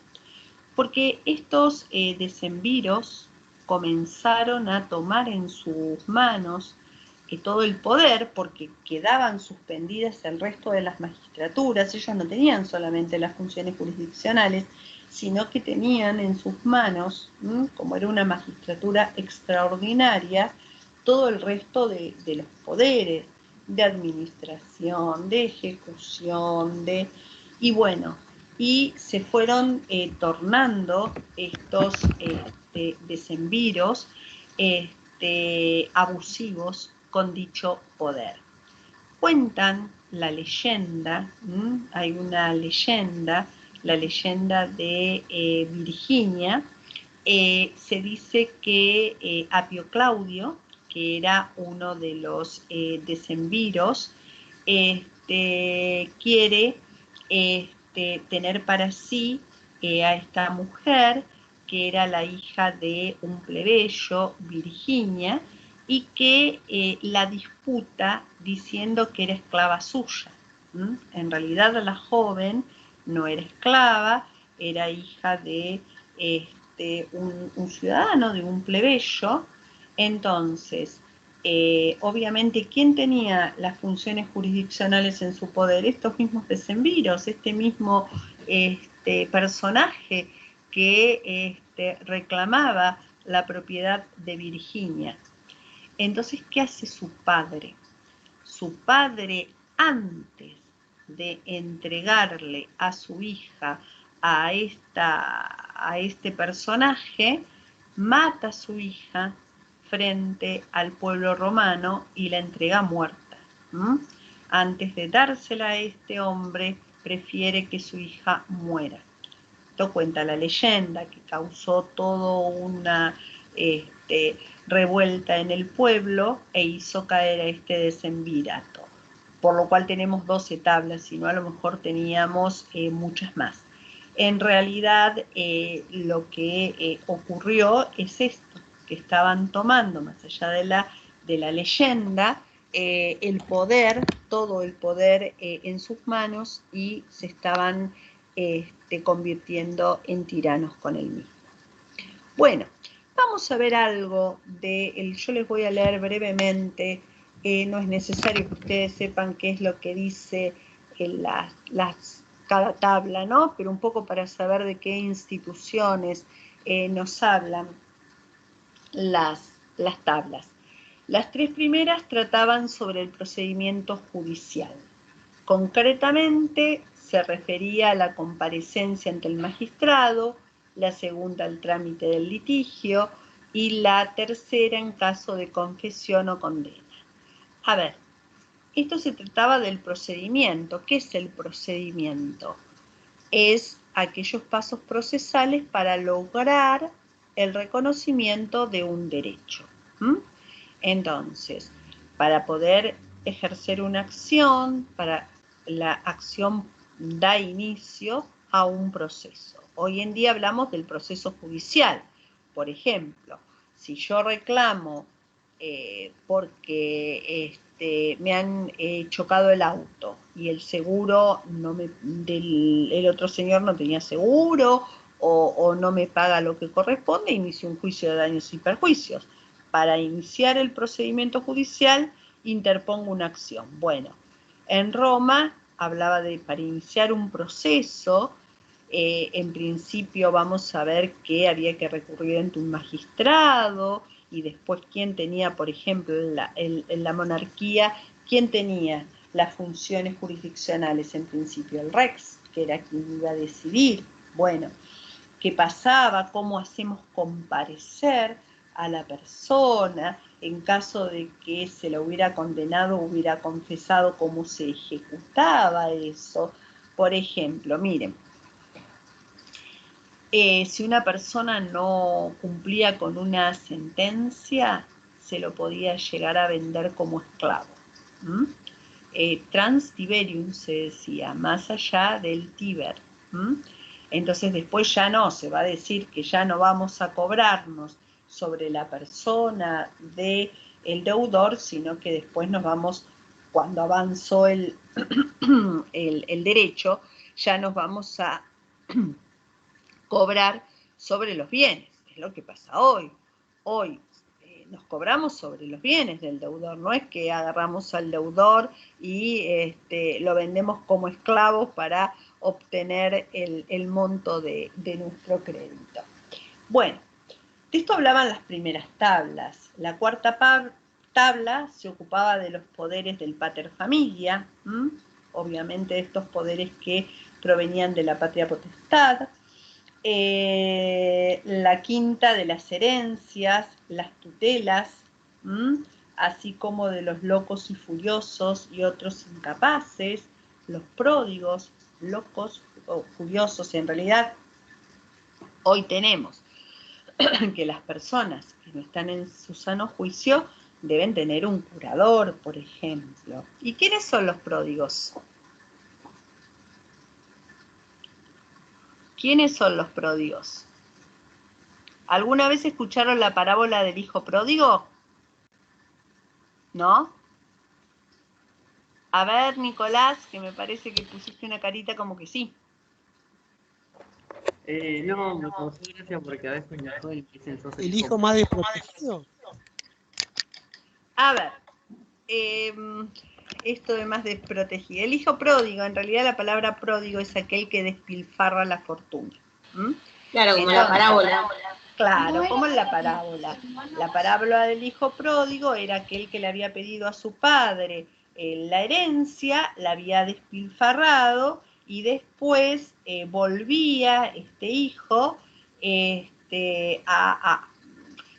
Porque estos decemviros comenzaron a tomar en sus manos todo el poder, porque quedaban suspendidas el resto de las magistraturas. Ellos no tenían solamente las funciones jurisdiccionales, sino que tenían en sus manos, como era una magistratura extraordinaria, todo el resto de los poderes, de administración, de ejecución, y bueno, y se fueron tornando estos decemviros abusivos con dicho poder. Cuentan la leyenda, hay una leyenda, la leyenda de Virginia. Se dice que Apio Claudio, que era uno de los decemviros, quiere tener para sí a esta mujer, que era la hija de un plebeyo, Virginia, y que la disputa diciendo que era esclava suya. En realidad la joven no era esclava, era hija de un ciudadano, de un plebeyo. Entonces, obviamente, ¿quién tenía las funciones jurisdiccionales en su poder? Estos mismos decemviros, este mismo personaje que reclamaba la propiedad de Virginia. Entonces, ¿qué hace su padre? Su padre, antes de entregarle a su hija a este personaje, mata a su hija frente al pueblo romano y la entrega muerta. Antes de dársela a este hombre, prefiere que su hija muera. Esto cuenta la leyenda, que causó toda una revuelta en el pueblo e hizo caer a este decemvirato, por lo cual tenemos 12 tablas, si no a lo mejor teníamos muchas más. En realidad lo que ocurrió es esto, que estaban tomando, más allá de la leyenda, el poder, todo el poder en sus manos, y se estaban convirtiendo en tiranos con él mismo. Bueno, vamos a ver algo yo les voy a leer brevemente, no es necesario que ustedes sepan qué es lo que dice cada tabla, ¿no? Pero un poco para saber de qué instituciones nos hablan las tablas. Las 3 primeras trataban sobre el procedimiento judicial. Concretamente, se refería a la comparecencia ante el magistrado, la segunda al trámite del litigio y la tercera en caso de confesión o condena. A ver, esto se trataba del procedimiento. ¿Qué es el procedimiento? Es aquellos pasos procesales para lograr el reconocimiento de un derecho. Entonces, para poder ejercer una acción, la acción da inicio a un proceso. Hoy en día hablamos del proceso judicial. Por ejemplo, si yo reclamo porque me han chocado el auto y el seguro el otro señor no tenía seguro, o no me paga lo que corresponde, inicio un juicio de daños y perjuicios. Para iniciar el procedimiento judicial, interpongo una acción. Bueno, en Roma hablaba de para iniciar un proceso, en principio vamos a ver que había que recurrir ante un magistrado y después quién tenía, por ejemplo, en la monarquía, quién tenía las funciones jurisdiccionales en principio, el Rex, que era quien iba a decidir. Bueno, ¿qué pasaba? ¿Cómo hacemos comparecer a la persona? En caso de que se la hubiera condenado, hubiera confesado cómo se ejecutaba eso. Por ejemplo, miren, si una persona no cumplía con una sentencia, se lo podía llegar a vender como esclavo. Trans Tiberium se decía, más allá del Tíber. Entonces después ya no, se va a decir que ya no vamos a cobrarnos sobre la persona del deudor, sino que después nos vamos, cuando avanzó el derecho, ya nos vamos a cobrar sobre los bienes, es lo que pasa hoy. Hoy nos cobramos sobre los bienes del deudor, no es que agarramos al deudor y lo vendemos como esclavos para obtener el monto de nuestro crédito. Bueno, de esto hablaban las primeras tablas. La cuarta tabla se ocupaba de los poderes del pater familia, obviamente estos poderes que provenían de la patria potestad. La quinta de las herencias, las tutelas, así como de los locos y furiosos y otros incapaces, los pródigos, locos o furiosos. En realidad, hoy tenemos que las personas que no están en su sano juicio deben tener un curador, por ejemplo. ¿Y quiénes son los pródigos? ¿Quiénes son los pródigos? ¿Alguna vez escucharon la parábola del hijo pródigo? ¿No? A ver, Nicolás, que me parece que pusiste una carita como que sí. No, me causó gracia porque a veces me joden y dicen sos ¿El hijo más desprotegido? A ver, esto de más desprotegido. El hijo pródigo, en realidad la palabra pródigo es aquel que despilfarra la fortuna. Claro, como la parábola. Claro, como en la parábola. La parábola del hijo pródigo era aquel que le había pedido a su padre la herencia, la había despilfarrado y después volvía este hijo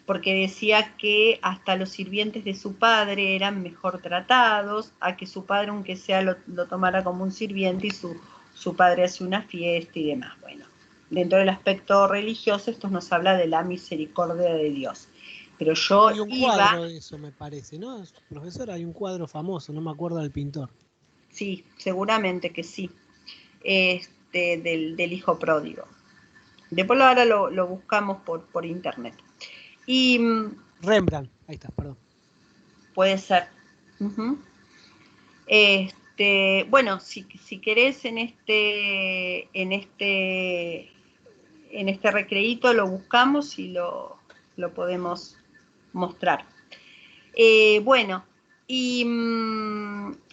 porque decía que hasta los sirvientes de su padre eran mejor tratados, a que su padre, aunque sea, lo tomara como un sirviente y su padre hace una fiesta y demás. Bueno, dentro del aspecto religioso, esto nos habla de la misericordia de Dios. Pero yo hay un cuadro de eso, me parece, ¿no? Profesor, hay un cuadro famoso, no me acuerdo del pintor. Sí, seguramente que sí, del hijo pródigo. Después ahora lo buscamos por internet. Y Rembrandt, ahí está, perdón. Puede ser. Bueno, si querés en este recreíto lo buscamos y lo podemos mostrar. Bueno, y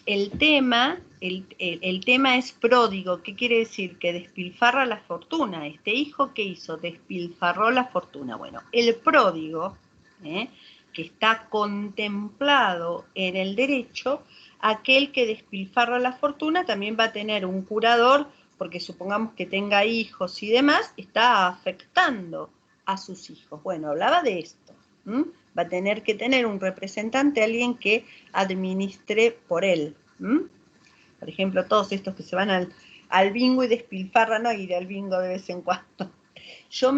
el tema es pródigo. ¿Qué quiere decir? Que despilfarra la fortuna. Este hijo, ¿qué hizo? Despilfarró la fortuna. Bueno, el pródigo, que está contemplado en el derecho, aquel que despilfarra la fortuna también va a tener un curador, porque supongamos que tenga hijos y demás, está afectando a sus hijos. Bueno, hablaba de esto. Va a tener que tener un representante, alguien que administre por él. Por ejemplo, todos estos que se van al bingo y despilfarran, no ir al bingo de vez en cuando. Yo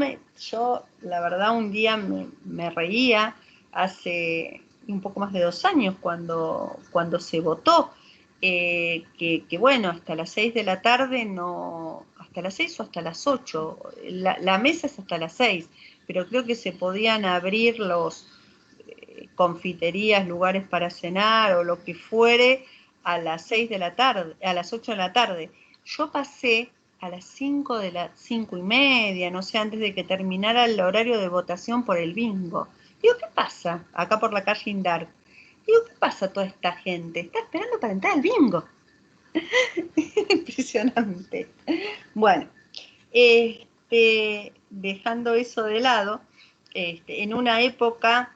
la verdad, un día me reía hace un poco más de 2 años cuando se votó que bueno, hasta las 6 de la tarde no, hasta las 6 o hasta las 8, la mesa es hasta las 6, pero creo que se podían abrir los confiterías, lugares para cenar o lo que fuere a las 6 de la tarde, a las 8 de la tarde. Yo pasé a las 5:30, no sé, antes de que terminara el horario de votación por el bingo. Digo, ¿qué pasa? Acá por la calle Indar. Digo, ¿qué pasa a toda esta gente? Está esperando para entrar al bingo. Impresionante. Bueno, dejando eso de lado, en una época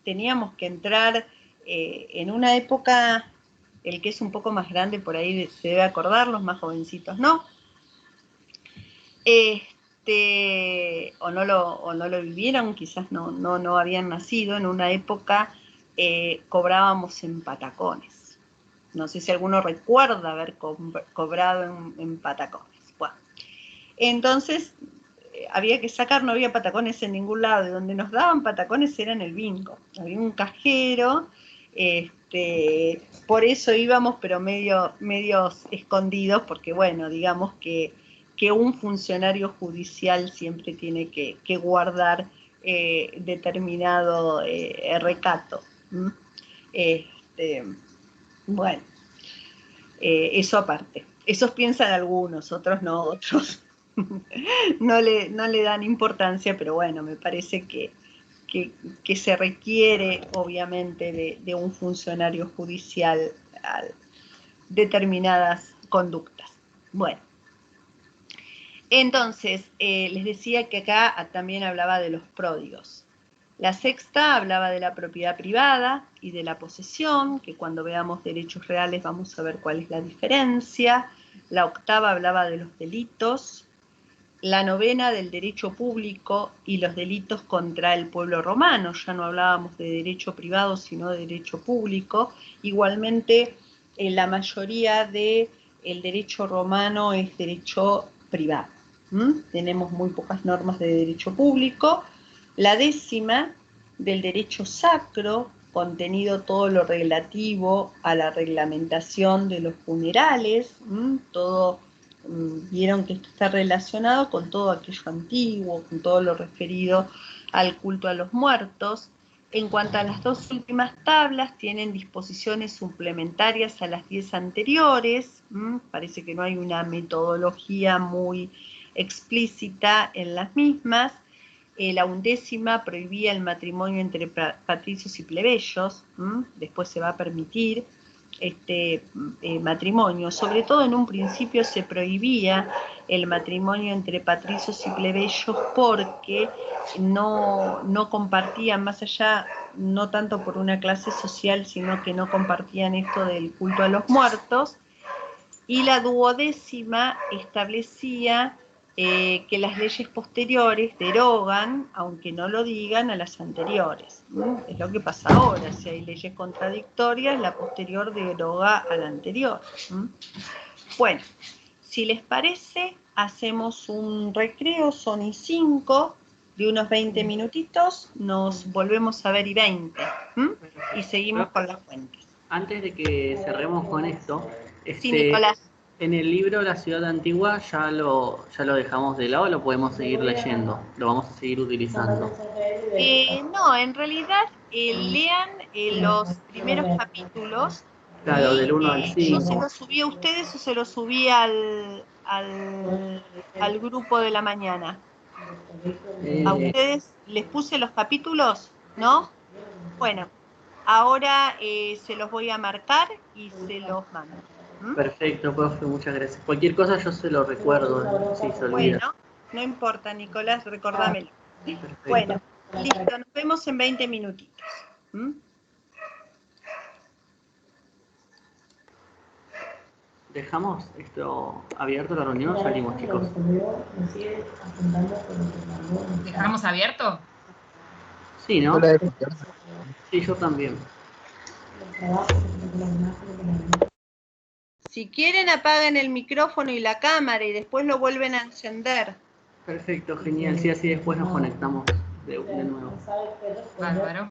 teníamos que entrar, en una época, el que es un poco más grande por ahí se debe acordar, los más jovencitos no, o no lo vivieron, quizás no habían nacido, en una época cobrábamos en patacones. No sé si alguno recuerda haber cobrado en patacones. Bueno, entonces había que sacar, no había patacones en ningún lado, y donde nos daban patacones era en el bingo. Había un cajero, por eso íbamos, pero medios escondidos, porque bueno, digamos que un funcionario judicial siempre tiene que guardar determinado recato. Bueno, eso aparte. Esos piensan algunos, otros no, otros no le dan importancia, pero bueno, me parece que se requiere obviamente de un funcionario judicial determinadas conductas. Bueno, entonces les decía que acá también hablaba de los pródigos. La sexta hablaba de la propiedad privada y de la posesión, que cuando veamos derechos reales vamos a ver cuál es la diferencia. La octava hablaba de los delitos. La novena del derecho público y los delitos contra el pueblo romano. Ya no hablábamos de derecho privado, sino de derecho público. Igualmente, la mayoría del derecho romano es derecho privado. Tenemos muy pocas normas de derecho público. La décima, del derecho sacro, contenido todo lo relativo a la reglamentación de los funerales, todo, vieron que esto está relacionado con todo aquello antiguo, con todo lo referido al culto a los muertos. En cuanto a las dos últimas tablas, tienen disposiciones suplementarias a las 10 anteriores, parece que no hay una metodología muy explícita en las mismas. La undécima prohibía el matrimonio entre patricios y plebeyos, después se va a permitir matrimonio, sobre todo en un principio se prohibía el matrimonio entre patricios y plebeyos porque no compartían, más allá, no tanto por una clase social, sino que no compartían esto del culto a los muertos. Y la duodécima establecía que las leyes posteriores derogan, aunque no lo digan, a las anteriores. Es lo que pasa ahora, si hay leyes contradictorias, la posterior deroga a la anterior. Bueno, si les parece, hacemos un recreo, son y 5, de unos 20 minutitos, nos volvemos a ver y 20, y seguimos con las fuentes. Antes de que cerremos con esto, sí, Nicolás. En el libro La Ciudad Antigua ya lo dejamos de lado, lo podemos seguir leyendo, lo vamos a seguir utilizando. No, en realidad lean los primeros capítulos. Claro, del 1 al 5. ¿Yo se los subí a ustedes o se los subí al grupo de la mañana? ¿A ustedes les puse los capítulos? ¿No? Bueno, ahora se los voy a marcar y se los mando. Perfecto, profe, muchas gracias. Cualquier cosa yo se lo recuerdo, si se olvida. Bueno, no importa, Nicolás, recordámelo. Bueno, listo, nos vemos en 20 minutitos. ¿Dejamos esto abierto la reunión o salimos, chicos? ¿Dejamos abierto? Sí, ¿no? Sí, yo también. Si quieren, apaguen el micrófono y la cámara y después lo vuelven a encender. Perfecto, genial. Sí, así después nos conectamos de nuevo. Bárbaro.